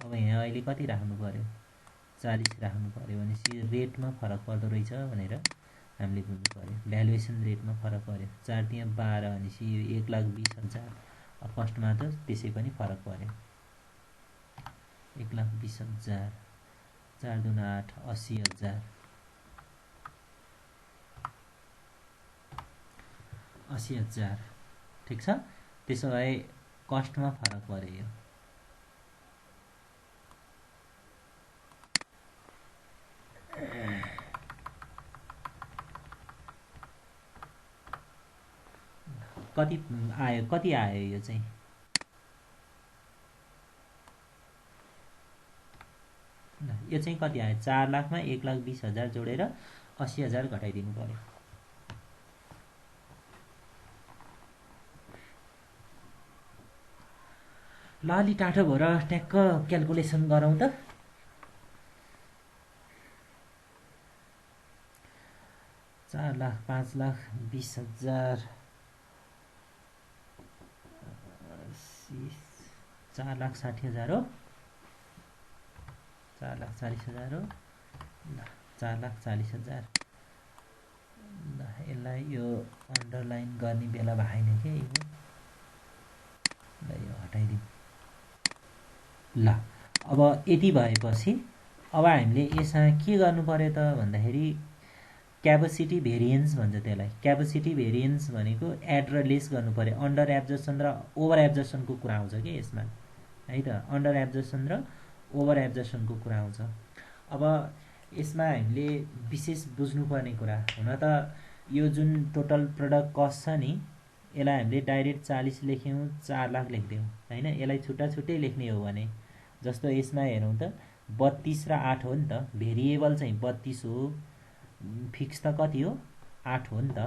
अब यहाँ अहिले कति राख्नु पर्यो 40 राख्नु पर्यो भनेपछि रेटमा फरक पर्दो रहेछ भनेर हामीले बुझ्नु पर्यो भ्यालुएसन रेटमा फरक पर्यो 4 तिया 12 भनेपछि यो 1,20,000 अब फर्स्टमा त त्यसै पनि फरक पर्यो 1,20,000 4 दुना 8 80,000 80,000 ठीक छ। त्यसो भए कस्टमा फरक पर्यो यो कति आयो यो चाहिँ यो चाहिँ कति आयो 4 लाखमा 1,20,000 जोडेर 80,000 घटाइदिनु पर्यो। ल अलि टाढो भएर ट्याक्क क्याल्कुलेसन गरौँ त 4 लाख 5 लाख 20,000 4,60,000 हो 4,40,000 हो ल 4,40,000 ल यसलाई यो अन्डरलाइन गर्ने बेला भएन के ल यो हटाइदिउँ। ल अब यति भएपछि अब हामीले यसमा के गर्नु पर्यो त भन्दाखेरि क्यापेसिटी भेरिएन्स भन्छ त्यसलाई क्यापेसिटी भेरिएन्स भनेको एड र लेस गर्नु पर्यो अन्डर एब्जर्सन र ओभर एब्जर्सनको कुरा आउँछ के यसमा है त अन्डर एब्जर्सन र ओभर एब्जर्सनको कुरा आउँछ। अब यसमा हामीले विशेष बुझ्नुपर्ने कुरा हुन त यो जुन टोटल प्रोडक्ट कस्ट छ नि यसलाई हामीले डाइरेक्ट 40 लेख्यौँ 4 लाख लेख्दियौँ हैन यसलाई छुट्टा छुट्टै लेख्ने हो भने जस्तो यसमा हेरौँ त 32 र 8 हो नि त भेरिएबल चाहिँ 32 हो फिक्स त कति हो 8 हो नि त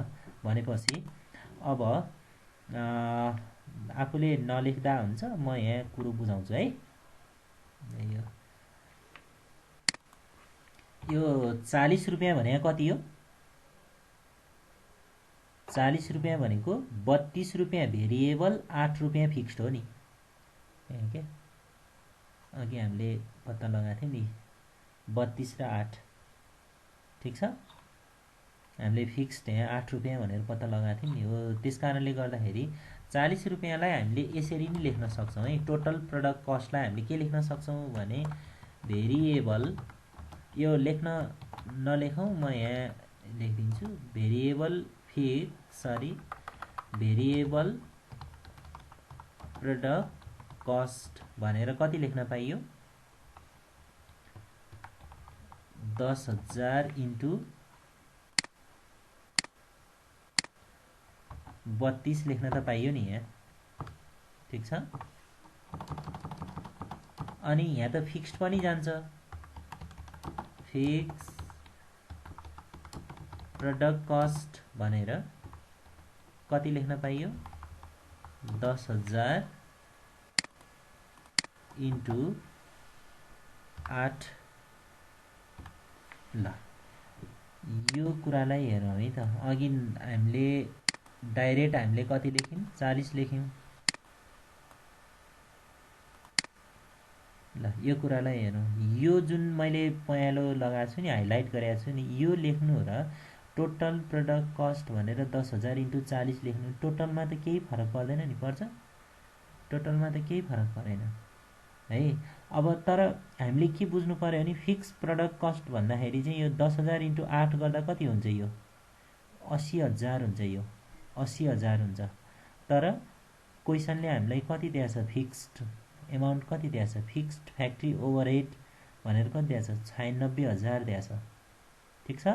भनेपछि अब आफूले नलेख्दा हुन्छ म यहाँ कुरो बुझाउँछु है यो 40 रुपैयाँ भने कति हो 40 रुपैयाँ भनेको 32 रुपैयाँ भेरिएबल 8 रुपैयाँ फिक्स्ड हो नि के अघि हामीले पत्ता लगाएको थियौँ नि 32 र 8 ठीक छ हामीले फिक्स्ड यहाँ 8 रुपैयाँ भनेर पत्ता लगाएको थियौँ नि हो त्यसकारणले गर्दाखेरि 40 रुपैयाँलाई हामीले यसरी नै लेख्न सक्छौँ है टोटल प्रोडक्ट कस्टलाई हामीले के लेख्न सक्छौँ भने भेरिएबल यो लेख्न नलेखौँ म यहाँ लेखिदिन्छु भेरिएबल भेरिएबल प्रोडक्ट कस्ट भनेर कति लेख्न पाइयो 10,000 × 32 लेख्न त पाइयो नि यहाँ ठीक छ। अनि यहाँ त फिक्स्ड पनि जान्छ फिक्स प्रोडक्ट कस्ट भनेर कति लेख्न पाइयो 10,000 × 8 ल यो कुरालाई हेरौँ है त अघि हामीले डाइरेक्ट हामीले कति लेख्यौँ 40 लेख्यौँ ल यो कुरालाई हेरौँ यो जुन मैले पहेँलो लगाएको छु नि हाइलाइट गरेको छु नि यो लेख्नु र टोटल प्रोडक्ट कस्ट भनेर 10,000 × 40 लेख्नु टोटलमा त केही फरक पर्दैन नि पर्छ टोटलमा त केही फरक परेन है अब तर हामीले के बुझ्नु पर्यो भने फिक्स प्रडक्ट कस्ट भन्दाखेरि चाहिँ यो 10,000 इन्टु 8 गर्दा कति हुन्छ यो 80,000 हुन्छ यो 80,000 हुन्छ। तर क्वेसनले हामीलाई कति दिएछ फिक्स्ड एमाउन्ट कति दिएछ फिक्स्ड फ्याक्ट्री ओभरहेड भनेर कति दिएछ 96,000 दिएछ। ठिक छ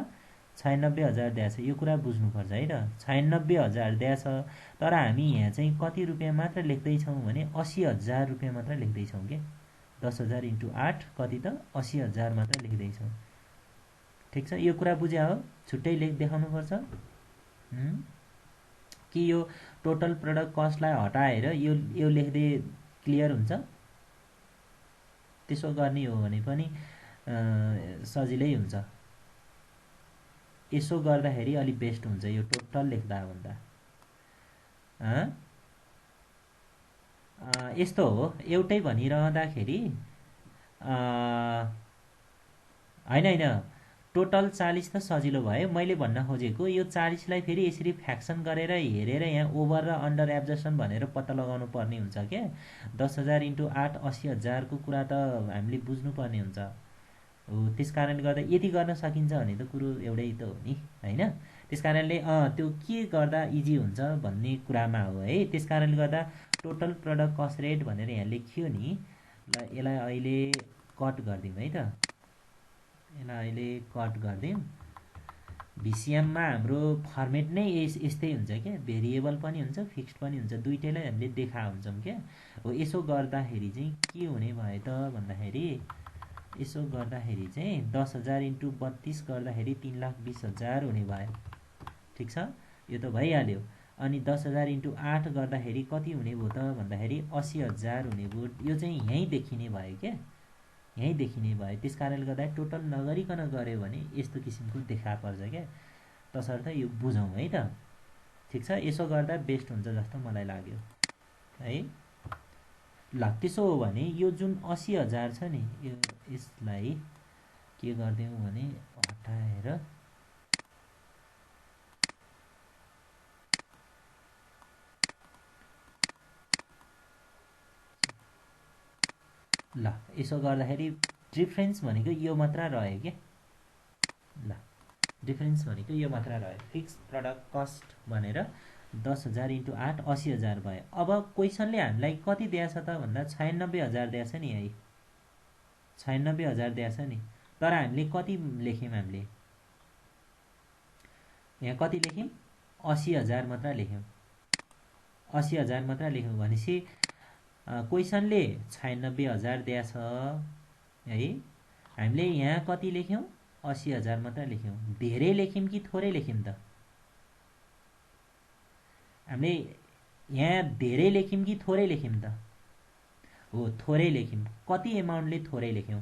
96,000 दिएछ यो कुरा बुझ्नुपर्छ है त 96,000 दिएछ। तर हामी यहाँ चाहिँ कति रुपियाँ मात्र लेख्दैछौँ भने 80,000 रुपियाँ मात्र लेख्दैछौँ के 10,000 इन्टु 8 कति त 80,000 मात्र लेख्दैछौँ। ठिक छ यो कुरा बुझ्या हो छुट्टै देखाउनुपर्छ कि यो टोटल प्रडक्ट कस्टलाई हटाएर यो लेख्दै क्लियर हुन्छ। त्यसो गर्ने हो भने पनि सजिलै हुन्छ। यसो गर्दाखेरि अलि बेस्ट हुन्छ यो टोटल लेख्दा भन्दा। यस्तो हो एउटै भनिरहँदाखेरि होइन टोटल 40 त सजिलो भयो। मैले भन्न खोजेको यो 40 लाई फेरि यसरी फ्याक्सन गरेर हेरेर यहाँ ओभर र अन्डर एब्जर्सन भनेर पत्ता लगाउनु पर्ने हुन्छ क्या। 10,000 इन्टु 8 80,000 को कुरा त हामीले बुझ्नुपर्ने हुन्छ हो। त्यस कारणले गर्दा यदि गर्न सकिन्छ भने त कुरो एउटै त हो नि हैन। त्यस कारणले त्यो के गर्दा इजी हुन्छ भन्ने कुरामा हो है। त्यस कारणले गर्दा टोटल प्रडक्ट कस्ट रेट भनेर यहाँ लेखियो नि। ल यसलाई अहिले कट गरिदिउँ है त। यसलाई अहिले कट गरिदिउँ। भिसिएममा हाम्रो फर्मेट नै यस्तै हुन्छ क्या भेरिएबल पनि हुन्छ फिक्स्ड पनि हुन्छ दुईटैलाई हामीले देखा हुन्छौँ क्या हो। यसो गर्दाखेरि चाहिँ के हुने भयो त भन्दाखेरि यसो गर्दाखेरि चाहिँ 10,000 इन्टु 32 गर्दाखेरि 3,20,000 हुने भयो। ठिक छ यो त भइहाल्यो। अनि 10,000 इन्टु 8 गर्दाखेरि कति हुने भयो त भन्दाखेरि 80,000 हुने भयो। यो चाहिँ यहीँ देखिने भयो क्या यहीँ देखिने भयो। त्यस कारणले गर्दा टोटल नगरिकन गऱ्यो भने यस्तो किसिमको देखा पर्छ क्या। तसर्थ यो बुझौँ है त। ठिक छ यसो गर्दा बेस्ट हुन्छ जस्तो मलाई लाग्यो है। ल त्यसो हो भने यो जुन 80,000 छ नि यसलाई के गरिदिउँ भने हटाएर ल यसो गर्दाखेरि डिफरेन्स भनेको यो मात्र रह्यो के। ल डिफरेन्स भनेको यो मात्र रह्यो फिक्स प्रडक्ट कस्ट भनेर 10,000 इन्टु 8 80,000 भयो। अब क्वेसनले हामीलाई कति दिएछ त भन्दा 96,000 दिएछ नि है 96,000 दिएछ नि। तर हामीले कति लेख्यौँ हामीले यहाँ कति लेख्यौँ 80,000 मात्र लेख्यौँ 80,000 मात्र लेख्यौँ भनेपछि क्वेसनले 96,000 दिएछ है। हामीले यहाँ कति लेख्यौँ 80,000 मात्र लेख्यौँ। धेरै लेख्यौँ कि थोरै लेख्यौँ त हामीले यहाँ धेरै लेख्यौँ कि थोरै लेख्यौँ त हो थोरै लेख्यौँ। कति एमाउन्टले थोरै लेख्यौँ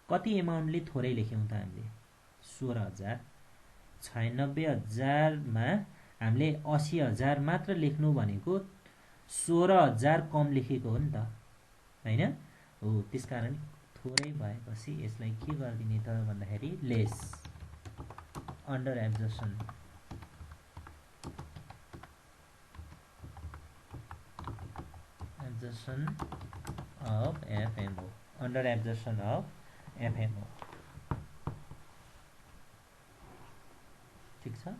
कति एमाउन्टले थोरै लेख्यौँ त हामीले 16,000। 96,000 मा हामीले 80,000 मात्र लेख्नु भनेको 16,000 कम लेखेको हो नि त हैन हो। त्यसकारण थोरै भएपछि यसलाई के गरिदिने त भन्दाखेरि less under absorption of FMO under absorption of FMO. ठिक छ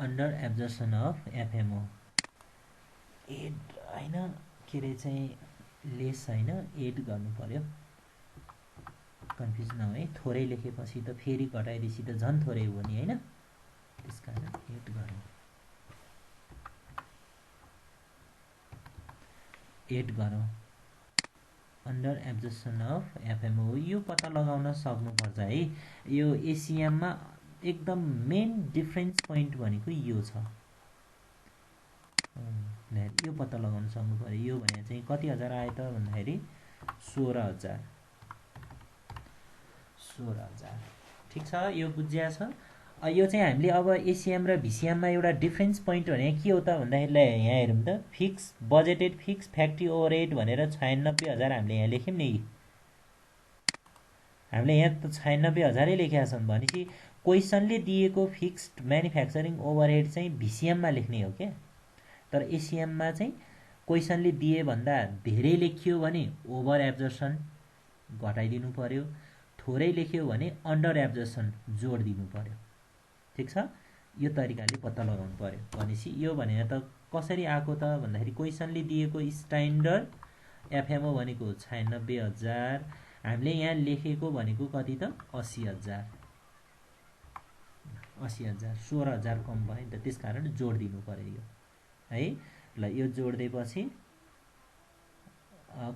under absorption of FMO add हैन के रे चाहिँ लेस हैन एड गर्नु पर्यो। कन्फ्युज नभए थोरै लेखेपछि त फेरि घटाएपछि त झन् थोरै हो नि हैन। त्यसकारण एड गरौँ अन्डर एब्जर्सन अफ एफएमओ। यो पत्ता लगाउन सक्नुपर्छ है। यो एसिएममा एकदम मेन डिफरेन्स पोइन्ट भनेको यो छ। यो पत्ता लगाउन सक्नु पर्यो। यो भने चाहिँ कति हजार आयो त भन्दाखेरि 16,000 16,000। ठिक छ यो बुझ्या छ। यो चाहिँ हामीले अब एसिएम र भिसिएममा एउटा डिफरेन्स पोइन्ट भने के हो त भन्दाखेरि यहाँ हेरौँ त fix budgeted fix factory overhead भनेर 96,000 हामीले यहाँ लेख्यौँ नि। हामीले यहाँ त 96,000 लेखेका छौँ भनेपछि क्वेसनले दिएको फिक्स्ड म्यानुफ्याक्चरिङ ओभरहेड चाहिँ भिसिएममा लेख्ने हो क्या। तर एसिएममा चाहिँ क्वेसनले दिए भन्दा धेरै लेखियो भने ओभर एब्जर्सन घटाइदिनु पर्यो, थोरै लेख्यो भने अन्डर एब्जर्सन जोड दिनु पर्यो। ठिक छ, यो तरिकाले पत्ता लगाउनु पर्यो। भनेपछि यो भनेर त कसरी आएको त भन्दाखेरि क्वेसनले दिएको स्ट्यान्डर्ड एफएमओ भनेको 96,000, हामीले यहाँ लेखेको भनेको कति त 80,000, 80,000 16,000 कम भयो नि त, त्यसकारण जोड दिनु पर्यो यो है। ल यो जोड्दैपछि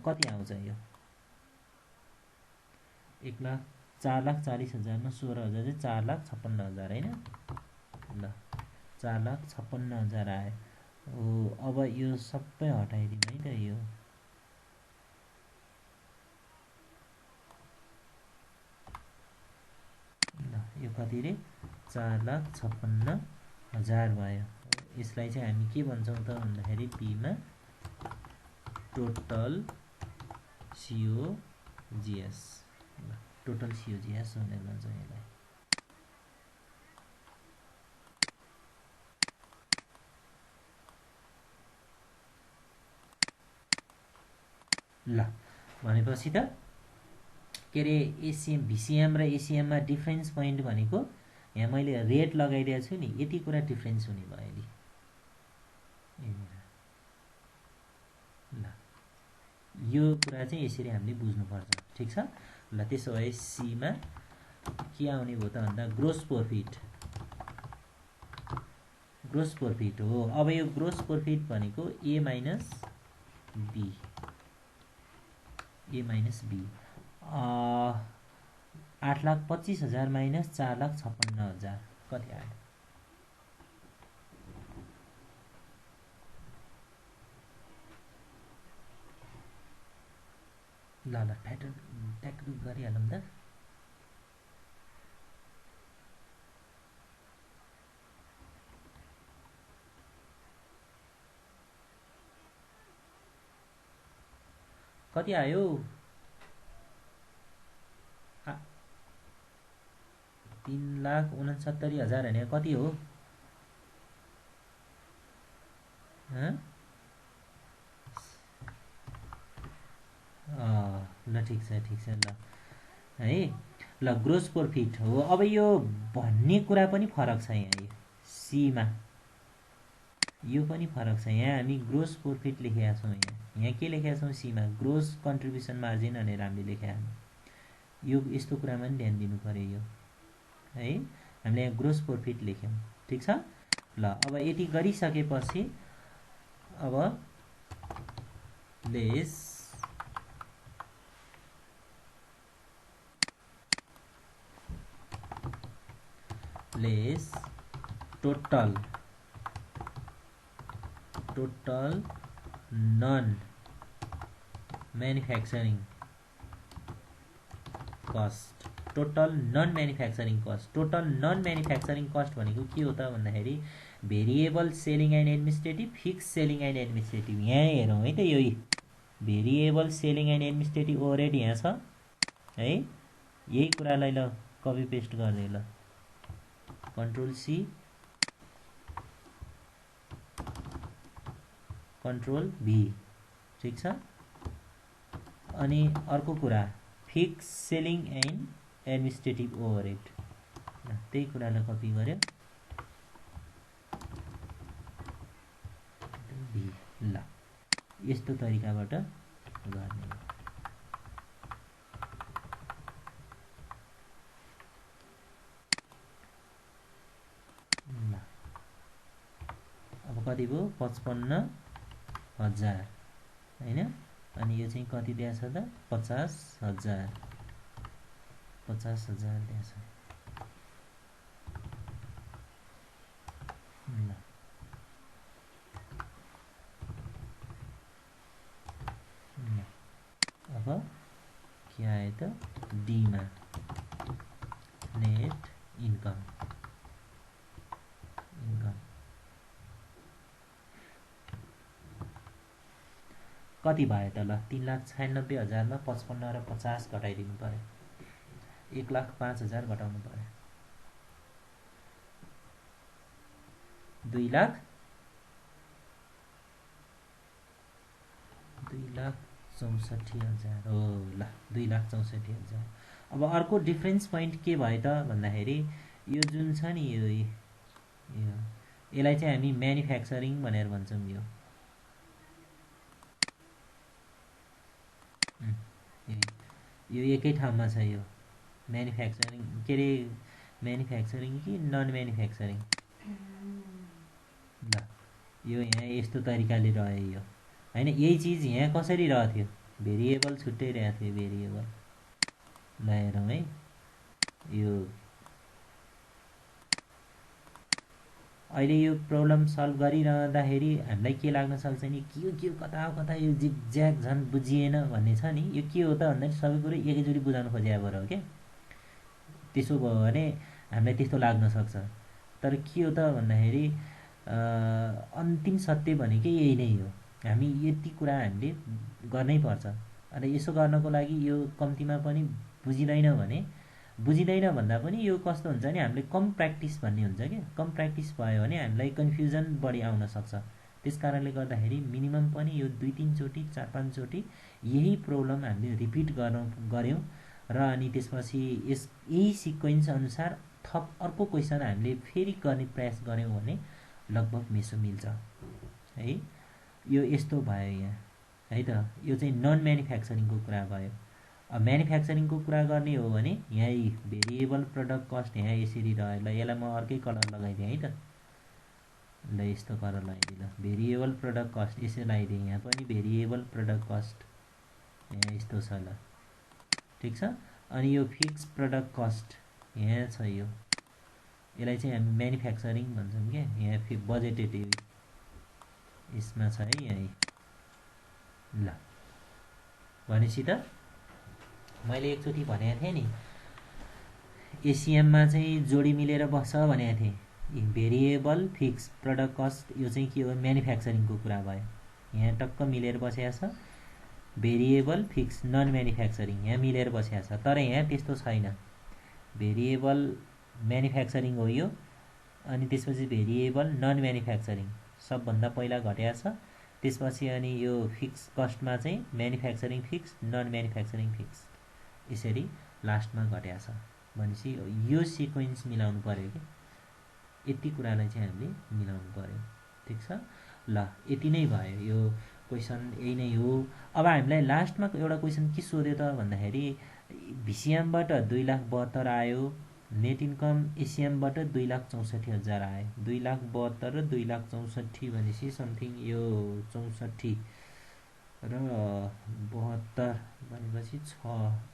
कति आउँछ यो 4,40,000 मा 16,000 चाहिँ 4,56,000 हैन। ल 4,56,000 आयो। हो अब यो सबै हटाइदिउँ है त। यो ल यो कति रे 4,56,000 भयो। यसलाई चाहिँ हामी के भन्छौँ त भन्दाखेरि पीमा टोटल सिओजिएस, टोटल सिओजिएस भनेर भन्छौँ यसलाई। ल भनेपछि त के अरे एसिएम भिसिएम र एसिएममा डिफ्रेन्स पोइन्ट भनेको यहाँ मैले रेट लगाइदिएको छु नि, यति कुरा डिफ्रेन्स हुने भयो नि। ल यो कुरा चाहिँ यसरी हामीले बुझ्नुपर्छ। ठिक छ। ल त्यसो भए सीमा के आउने भयो त भन्दा ग्रोस प्रॉफिट, ग्रोस प्रॉफिट हो। अब यो ग्रोस प्रॉफिट भनेको A minus B, A minus B 8,25,000 minus 4,56,000 कति आयो? ल ल ट्याक गरिहालौँ त। कति आयो? 3,69,000 भने कति हो? ल ठिक छ ठिक छ। ल है ल ग्रोस प्रॉफिट हो। अब यो भन्ने कुरा पनि फरक छ यहाँ, सीमा यो पनि फरक छ। यहाँ हामी ग्रोस प्रॉफिट लेखेका छौँ, यहाँ के लेखेका छौँ सीमा ग्रोस कन्ट्रिब्युसन मार्जिन भनेर हामीले लेखेका छौँ। यो यस्तो कुरामा पनि ध्यान दिनु पर्यो यो है। हामीले यहाँ ग्रोस प्रॉफिट लेख्यौँ। ठिक छ। ल अब यति गरिसकेपछि अब less total non manufacturing cost, total non manufacturing cost. Total non manufacturing cost भनेको के हो त भन्दाखेरि variable selling and administrative, fix selling and administrative. यहाँ हेरौँ है त, यही variable selling and administrative overhead यहाँ छ है। यही कुरालाई ल कपी पेस्ट गर्ने, ल कन्ट्रोल सी कन्ट्रोल भी। ठिक छ। अनि अर्को कुरा fix selling and administrative overhead, त्यही कुरालाई कपी गर्यो भी। ल यस्तो तरिकाबाट गर्ने। ल अब कति भयो 55,000 हैन। अनि यो चाहिँ कति दिएको छ त 50,000, 50,000 दिएको छ। ल अब के आयो त डीमा नेट इन्कम, कति भयो त? ल 3,96,000 मा 55 र 50 घटाइदिनु पर्यो, 1,05,000 घटाउनु पर्यो। 2,00,000 2,64,000 हो। ल 2,64,000। अब अर्को डिफ्रेन्स पोइन्ट के भयो त भन्दाखेरि यो जुन छ नि यसलाई चाहिँ हामी म्यानुफ्याक्चरिङ भनेर भन्छौँ। यो एकै ठाउँमा छ। यो म्यानुफ्याक्चरिङ के अरे म्यानुफ्याक्चरिङ कि नन म्यानुफ्याक्चरिङ। ल यो यहाँ यस्तो तरिकाले रह्यो यो होइन। यही चिज यहाँ कसरी रहथ्यो, भेरिएबल छुट्टै रहेको थियो। भेरिएबल ल हेरौँ है। यो अहिले यो प्रब्लम सल्भ गरिरहँदाखेरि हामीलाई के लाग्न सक्छ नि, के कता कता यो जिगज्याग झन् बुझिएन भन्ने छ नि। यो के हो त भन्दाखेरि सबै कुरो एकैचोटि बुझाउनु खोजेको हो क्या। त्यसो भयो भने हामीलाई त्यस्तो लाग्न सक्छ। तर के हो त भन्दाखेरि अन्तिम सत्य भनेकै यही नै हो। हामी यति कुरा हामीले गर्नै पर्छ। अनि यसो गर्नको लागि यो कम्तीमा पनि बुझिँदैन भन्दा पनि यो कस्तो हुन्छ नि, हामीले कम प्र्याक्टिस भन्ने हुन्छ क्या। कम प्र्याक्टिस भयो भने हामीलाई कन्फ्युजन बढी आउन सक्छ। त्यस कारणले गर्दाखेरि मिनिमम पनि यो 2-3 चोटि 4-5 चोटि यही प्रब्लम हामीले रिपिट गऱ्यौँ र अनि त्यसपछि यही सिक्वेन्स अनुसार थप अर्को क्वेसन हामीले फेरि गर्ने प्रयास गऱ्यौँ भने लगभग मिसो मिल्छ है। यो यस्तो भयो यहाँ है त। यो चाहिँ नन म्यानुफ्याक्चरिङको कुरा भयो। अब म्यानुफ्याक्चरिङको कुरा गर्ने हो भने यही भेरिएबल प्रडक्ट कस्ट यहाँ यसरी रह्यो। ल यसलाई म अर्कै कलर लगाइदिएँ है त। ल यस्तो कलर लगाइदिएँ। ल भेरिएबल प्रडक्ट कस्ट यसरी लगाइदिएँ। यहाँ पनि भेरिएबल प्रडक्ट कस्ट यहाँ यस्तो छ। ल ठिक छ। अनि यो फिक्स प्रडक्ट कस्ट यहाँ छ। यसलाई चाहिँ हामी म्यानुफ्याक्चरिङ भन्छौँ क्या। यहाँ बजेटेड यसमा छ है यही। ल भनेपछि त मैले एकचोटि भनेको थिएँ नि, एसिएममा चाहिँ जोडी मिलेर बस्छ भनेको थिएँ। भेरिएबल फिक्स प्रडक्ट कस्ट यो चाहिँ के हो, म्यानुफ्याक्चरिङको कुरा भयो। यहाँ टक्क मिलेर बसेको छ। भेरिएबल फिक्स नन म्यानुफ्याक्चरिङ यहाँ मिलेर बसेको छ। तर यहाँ त्यस्तो छैन। भेरिएबल म्यानुफ्याक्चरिङ हो यो, अनि त्यसपछि भेरिएबल नन म्यानुफ्याक्चरिङ सबभन्दा पहिला घटेको छ। त्यसपछि अनि यो फिक्स कस्टमा चाहिँ manufacturing fix non manufacturing fix यसरी लास्टमा घटेको छ। भनेपछि यो सिक्वेन्स मिलाउनु पऱ्यो कि यति कुरालाई चाहिँ हामीले मिलाउनु पऱ्यो। ठिक छ। ल यति नै भयो। यो क्वेसन यही नै हो। अब हामीलाई लास्टमा एउटा क्वेसन के सोध्यो त भन्दाखेरि भिसिएमबाट 2,72,000 आयो। नेट इन्कम एसिएमबाट 2,64,000 आयो। 2,72,000 र 2,64,000 भनेपछि समथिङ यो 64 र 72 भनेपछि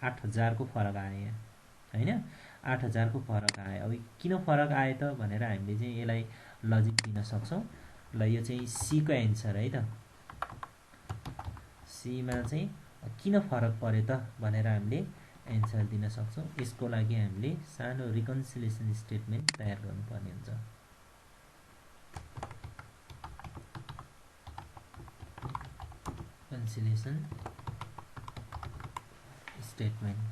8,000को फरक आयो यहाँ होइन। 8,000को फरक आयो। अब किन फरक आयो त भनेर हामीले चाहिँ यसलाई लजिक दिन सक्छौँ। ल यो चाहिँ सीको एन्सर है त। सीमा चाहिँ किन फरक पर्यो त भनेर हामीले एन्सर दिन सक्छौँ। यसको लागि हामीले सानो रिकन्सिलिएसन स्टेटमेन्ट तयार गर्नुपर्ने हुन्छ। रिकन्सिलिएसन स्टेटमेन्ट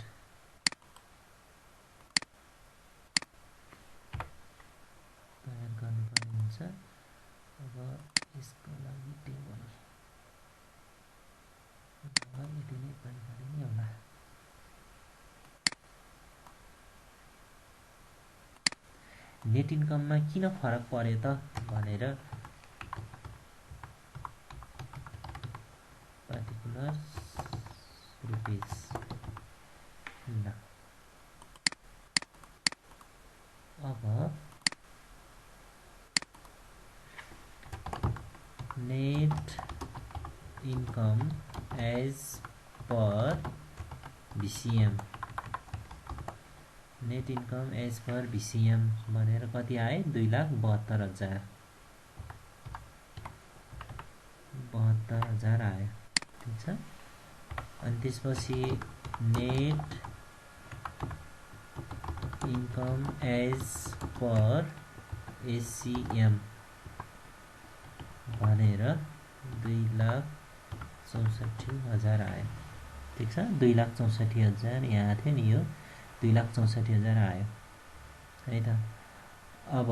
तयार गर्नुपर्ने हुन्छ। अब यसको लागि टेबल यति नै पनि होला। नेट इन्कममा किन फरक पर्यो त भनेर पार्टिकुलर रुपिस। ल अब net income as per VCM. Net income as per VCM भनेर कति आयो 2,72,000। 72,000 आयो। ठिक छ। अनि त्यसपछि नेट इन्कम एज पर एसिएम भनेर 2,64,000 आयो। ठिक छ। 2,64,000 यहाँ थियो नि। यो 2,64,000 आयो है त। अब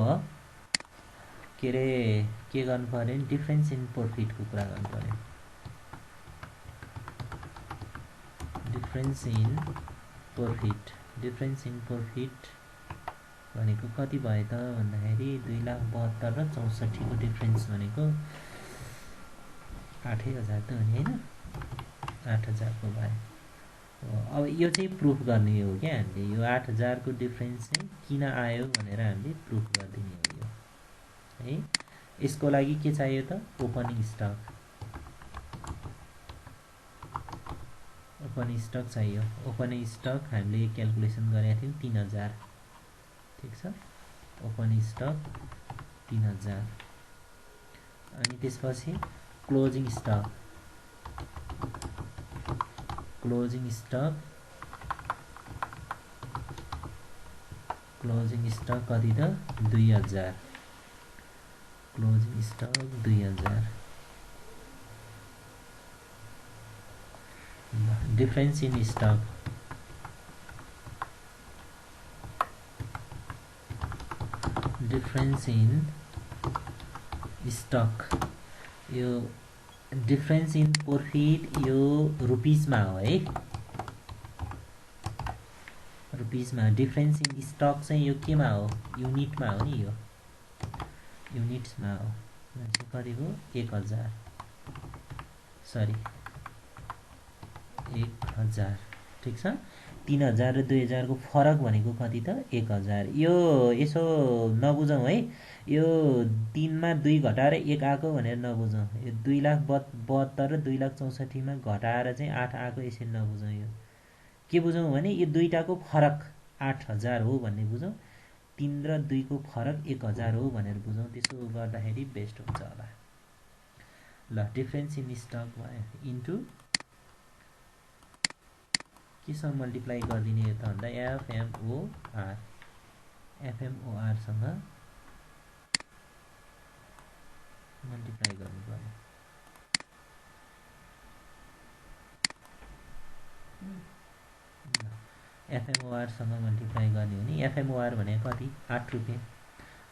के गर्नु पर्यो नि, डिफ्रेन्स इन प्रफिटको कुरा गर्नु पर्यो। डिफरेन्स इन प्रॉफिट भनेको कति भयो त भन्दाखेरि 2,72,000 र 64 को डिफरेन्स भनेको 8,000 त हो नि हैन 8,000 को भयो। अब यो चाहिँ प्रुफ गर्ने हो क्या हामीले यो 8,000 को डिफरेन्स चाहिँ किन आयो भनेर हामीले प्रुफ गरिदिने हो यो है। यसको लागि के चाहियो त ओपनिङ स्टक चाहियो। ओपनिङ स्टक हामीले क्याल्कुलेसन गरेका थियौं 3,000 ठीक छ। ओपनिङ स्टक 3,000 अनि त्यसपछि क्लोजिङ स्टक कति त 2,000 closing stock 2,000 difference in stock यो डिफरेन्स इन प्रॉफिट यो रुपीजमा हो है रुपीजमा। डिफरेन्स इन स्टक चाहिँ यो केमा हो युनिटमा हो नि यो युनिट्समा हो कति हो 1,000 सरी 1,000 ठीक छ। 3,000 र 2,000 को फरक भनेको कति त 1,000। यो यसो नबुझौँ है यो 3 मा 2 घटाएर 1 आएको भनेर नबुझौँ। यो 2,72,000 र 2,64,000 मा घटाएर चाहिँ 8 आएको यसरी नबुझौँ। यो के बुझौँ भने यो दुईटाको फरक 8,000 हो भन्ने बुझौँ। 3 र 2 को फरक 1,000 हो भनेर बुझौँ। त्यसो गर्दाखेरि बेस्ट हुन्छ होला। ल डिफरेन्स इन स्टक भयो इन्टु केसँग मल्टिप्लाई गरिदिने त भन्दा एफएमओआर सँग मल्टिप्लाई गर्नु पर्यो। एफएमओआर सँग मल्टिप्लाई गर्ने हो नि एफएमओआर भनेको कति 8 रुपैयाँ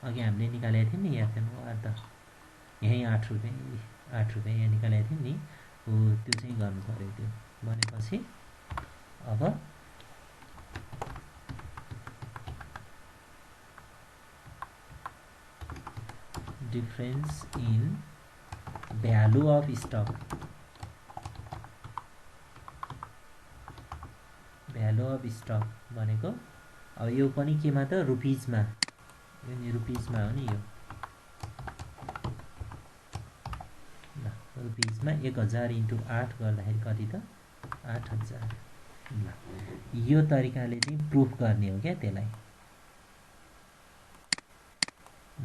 अघि हामीले निकालेको थियौं नि एफएमओआर त यही 8 रुपैयाँ यहाँ निकालेको थियौं नि हो त्यो चाहिँ गर्नु पर्यो। त्यो भनेपछि अब difference in value of stock भनेको अब यो पनि केमा त रुपीजमा यो नि रुपीजमा हो नि यो ल रुपीजमा 1,000 इन्टु 8 गर्दाखेरि कति त 8,000। ल यो तरिकाले चाहिँ प्रुफ गर्ने हो क्या त्यसलाई। ल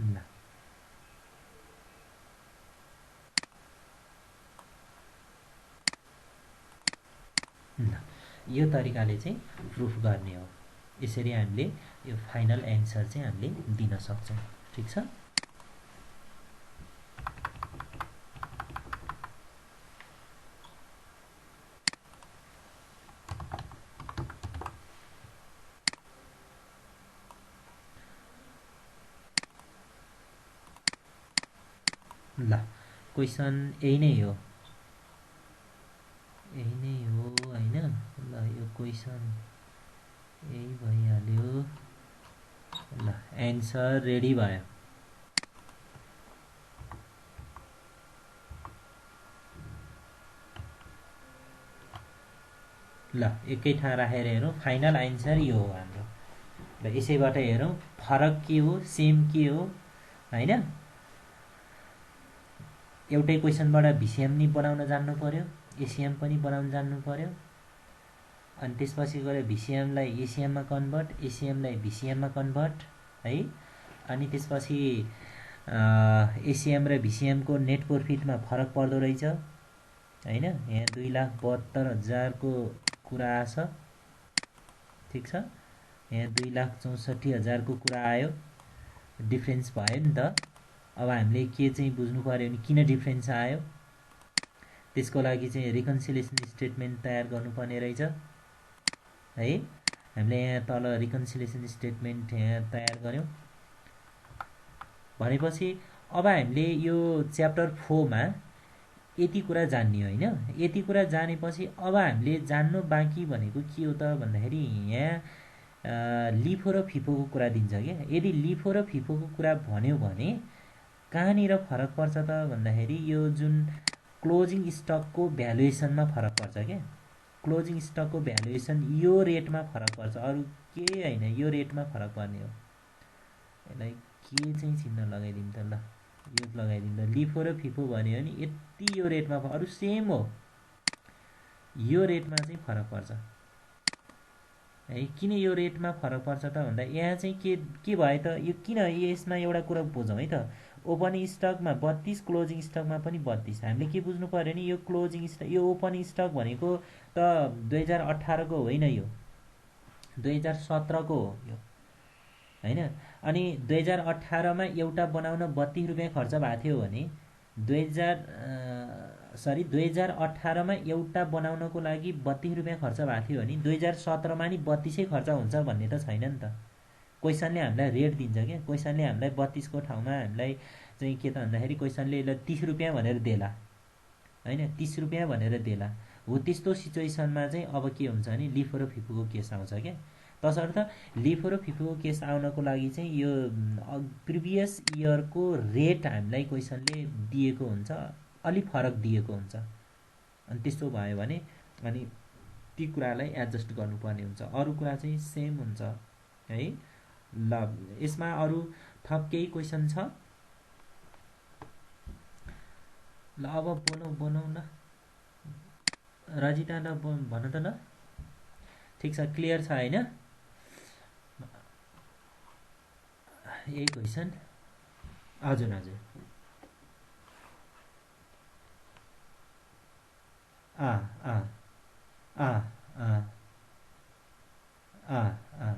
यो तरिकाले चाहिँ प्रुफ गर्ने हो। यसरी हामीले यो फाइनल एन्सर चाहिँ हामीले दिन सक्छौं ठीक छ। ल क्वेशन यही नै हो हैन। ल यो क्वेशन यही भइहाल्यो। ल एन्सर रेडी भयो। ल एकै ठाउँ राखेर हेरौँ फाइनल एन्सर यो हो हाम्रो। ल यसैबाट हेरौँ फरक के हो सेम के हो हैन। एउटै क्वेशनबाट भिसिएम नि बनाउन जान्नु पर्यो एसिएम पनि बनाउन जान्नु पर्यो। अनि त्यसपछि गएर भिसिएम लाई एसिएम मा कन्भर्ट एसिएम लाई भिसिएम मा कन्भर्ट है। अनि त्यसपछि एसिएम र भिसिएम को नेट प्रॉफिट मा फरक पर्दो रहेछ हैन। यहाँ 2,72,000 को कुरा आछ ठीक छ। यहाँ 2,64,000 को कुरा आयो डिफरेन्स भयो नि त। अब हामीले के चाहिँ बुझ्नु पर्यो भने किन डिफरेन्स आयो त्यसको लागि चाहिँ रिकन्सिलिएसन स्टेटमेन्ट तयार गर्नुपर्ने रहेछ है। हामीले यहाँ तल रिकन्सिलिएसन स्टेटमेन्ट यहाँ तयार गर्यौं भनेपछि अब हामीले यो च्याप्टर 4 मा यति कुरा जान्ने होइन। यति कुरा जानेपछि अब हामीले जान्नु बाँकी भनेको के हो त भन्दाखेरि यहाँ लिफो र फिफोको कुरा दिन्छ क्या। यदि लिफो र फिफोको कुरा भन्यो भने कहाँनिर फरक पर्छ त भन्दाखेरि यो जुन क्लोजिङ स्टकको भ्यालुएसनमा फरक पर्छ क्या। क्लोजिङ स्टकको भ्यालुएसन यो रेटमा फरक पर्छ, अरू केही होइन, यो रेटमा फरक पर्ने हो। यसलाई के चाहिँ चिन्ह लगाइदिउँ त, ल यो लगाइदिउँ त। लिफो र फिफो भन्यो भने यति यो रेटमा, अरू सेम हो, यो रेटमा चाहिँ फरक पर्छ है। किन यो रेटमा फरक पर्छ त भन्दा यहाँ चाहिँ के भयो त, यो किन, यसमा एउटा कुरा बुझौँ है त। ओपनिङ स्टकमा 32, क्लोजिङ स्टकमा पनि 32। हामीले के बुझ्नु पऱ्यो भने यो क्लोजिङ स्टक, यो ओपनिङ स्टक भनेको त 2018 को होइन, यो 2017 को हो यो होइन। अनि 2018 मा एउटा बनाउन 32 रुपियाँ खर्च भएको थियो भने 2018 मा एउटा बनाउनको लागि 32 रुपियाँ खर्च भएको थियो भने 2017 मा नि 32 खर्च हुन्छ भन्ने त छैन नि त। क्वेसनले हामीलाई रेट दिन्छ क्या। क्वेसनले हामीलाई 32 को ठाउँमा हामीलाई चाहिँ के त भन्दाखेरि क्वेसनले यसलाई 30 रुपियाँ भनेर देला होइन, 30 रुपियाँ भनेर देला हो। त्यस्तो सिचुएसनमा चाहिँ अब के हुन्छ भने लिफो र फिफोको केस आउँछ क्या। तसर्थ लिफो र फिफोको केस आउनको लागि चाहिँ यो प्रिभियस इयरको रेट हामीलाई क्वेसनले दिएको हुन्छ, अलि फरक दिएको हुन्छ। अनि त्यस्तो भयो भने अनि ती कुरालाई एडजस्ट गर्नुपर्ने हुन्छ, अरू कुरा चाहिँ सेम हुन्छ है। ल यसमा अरू थप केही क्वेसन छ? ल अब बनाउँ न रजिता, ल भन त ल। ठिक छ, क्लियर छ होइन? यही क्वेसन। हजुर हजुर, अँ अँ अँ अँ अँ अँ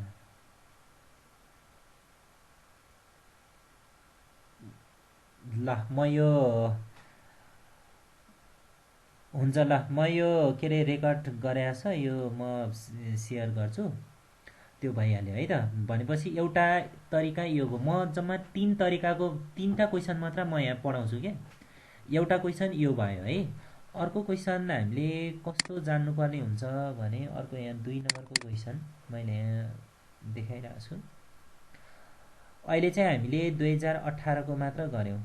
ल म यो हुन्छ, ल म यो के अरे रेकर्ड गरेको छ यो म सेयर गर्छु, त्यो भइहाल्यो है त। भनेपछि एउटा तरिका यो हो, म जम्मा 3 तरिकाको 3टा क्वेसन मात्र म यहाँ पढाउँछु क्या। एउटा क्वेसन यो भयो है। अर्को क्वेसन हामीले कस्तो जान्नुपर्ने हुन्छ भने अर्को यहाँ 2 नम्बरको क्वेसन मैले यहाँ देखाइरहेको छु। अहिले चाहिँ हामीले 2018 को मात्र गऱ्यौँ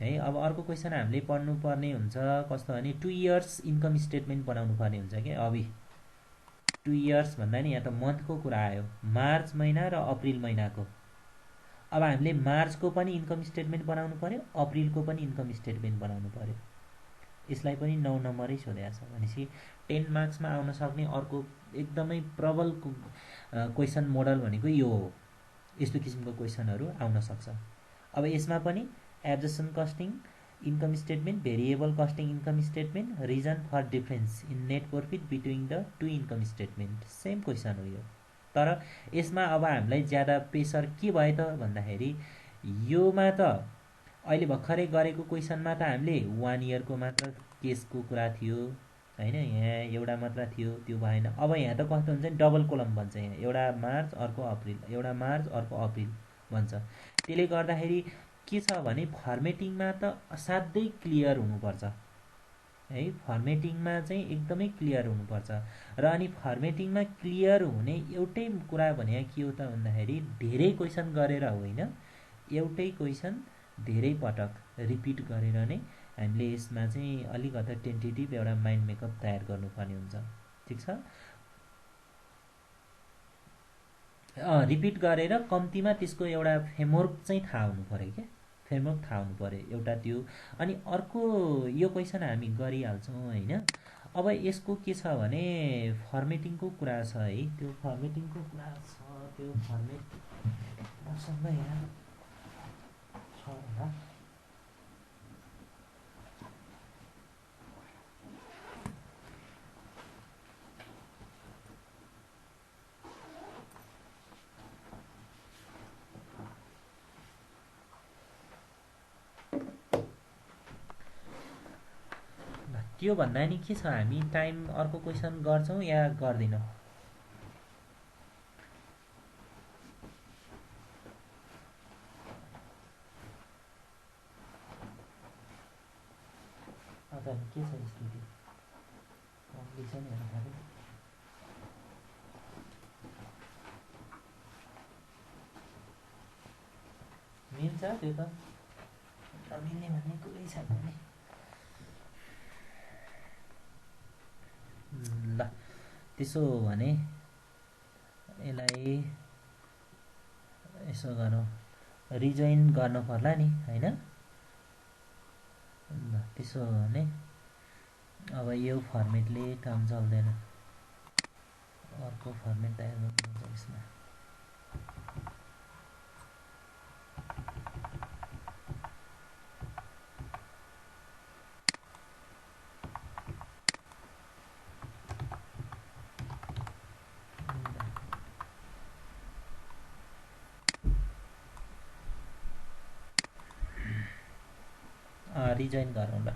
है। अब अर्को क्वेसन हामीले पढ्नुपर्ने हुन्छ कस्तो भने 2 इयर्स इन्कम स्टेटमेन्ट बनाउनु पर्ने हुन्छ क्या। अब 2 इयर्स भन्दा नि यहाँ त मन्थको कुरा आयो, मार्च महिना र अप्रिल महिनाको। अब हामीले मार्चको पनि इन्कम स्टेटमेन्ट बनाउनु पर्यो, अप्रिलको पनि इन्कम स्टेटमेन्ट बनाउनु पर्यो। यसलाई पनि 9 नम्बरै सोधेको छ। भनेपछि 10 मार्क्समा आउन सक्ने अर्को एकदमै प्रबल क्वेसन मोडल भनेको यो हो। यस्तो किसिमको क्वेसनहरू आउन सक्छ। अब यसमा पनि absorption costing income statement, variable costing income statement, reason for difference in net profit between the 2 income statement, same question हो यो। तर यसमा अब हामीलाई ज्यादा प्रेसर के भयो त भन्दाखेरि योमा त अहिले भर्खरै गरेको क्वेसनमा त हामीले 1 इयरको मात्र केसको कुरा थियो होइन, यहाँ एउटा मात्र थियो, त्यो भएन। अब यहाँ त कस्तो हुन्छ नि, डबल कोलम बन्छ, यहाँ एउटा मार्च अर्को अप्रिल, एउटा मार्च अर्को अप्रिल भन्छ। त्यसले गर्दाखेरि के छ भने फर्मेटिङमा त असाध्यै क्लियर हुनुपर्छ है। फर्मेटिङमा चाहिँ एकदमै क्लियर हुनुपर्छ। र अनि फर्मेटिङमा क्लियर हुने एउटै कुरा भने के हो त भन्दाखेरि धेरै क्वेसन गरेर होइन, एउटै क्वेसन धेरै पटक रिपिट गरेर नै हामीले यसमा चाहिँ अलिकति टेन्टेटिभ एउटा माइन्ड मेकअप तयार गर्नुपर्ने हुन्छ। ठिक छ, रिपिट गरेर कम्तीमा त्यसको एउटा फ्रेमवर्क चाहिँ थाहा हुनु पऱ्यो क्या। फ्रेमवर्क थाहा हुनु पऱ्यो एउटा त्यो। अनि अर्को यो क्वेसन हामी गरिहाल्छौँ होइन। अब यसको के छ भने फर्मेटिङको कुरा छ है, त्यो फर्मेटिङको कुरा छ, त्यो फर्मेट मसँग यहाँ छ होला। त्यो भन्दा नि के छ, हामी टाइम अर्को क्वेसन गर्छौँ या गर्दैनौँ? त अनि के छ स्थिति लेख्छ नि हेर्नु थाल्यो मिल्छ त्यो त नमिल्ने भन्ने कुरै छैन नि ल त्यसो भने यसलाई यसो गरौँ रिजोइन गर्नु पर्ला नि होइन ल त्यसो भने अब यो फर्मेटले काम चल्दैन अर्को फर्मेट तयार गर्नुपर्छ यसमा रिजोइन गरौँ ल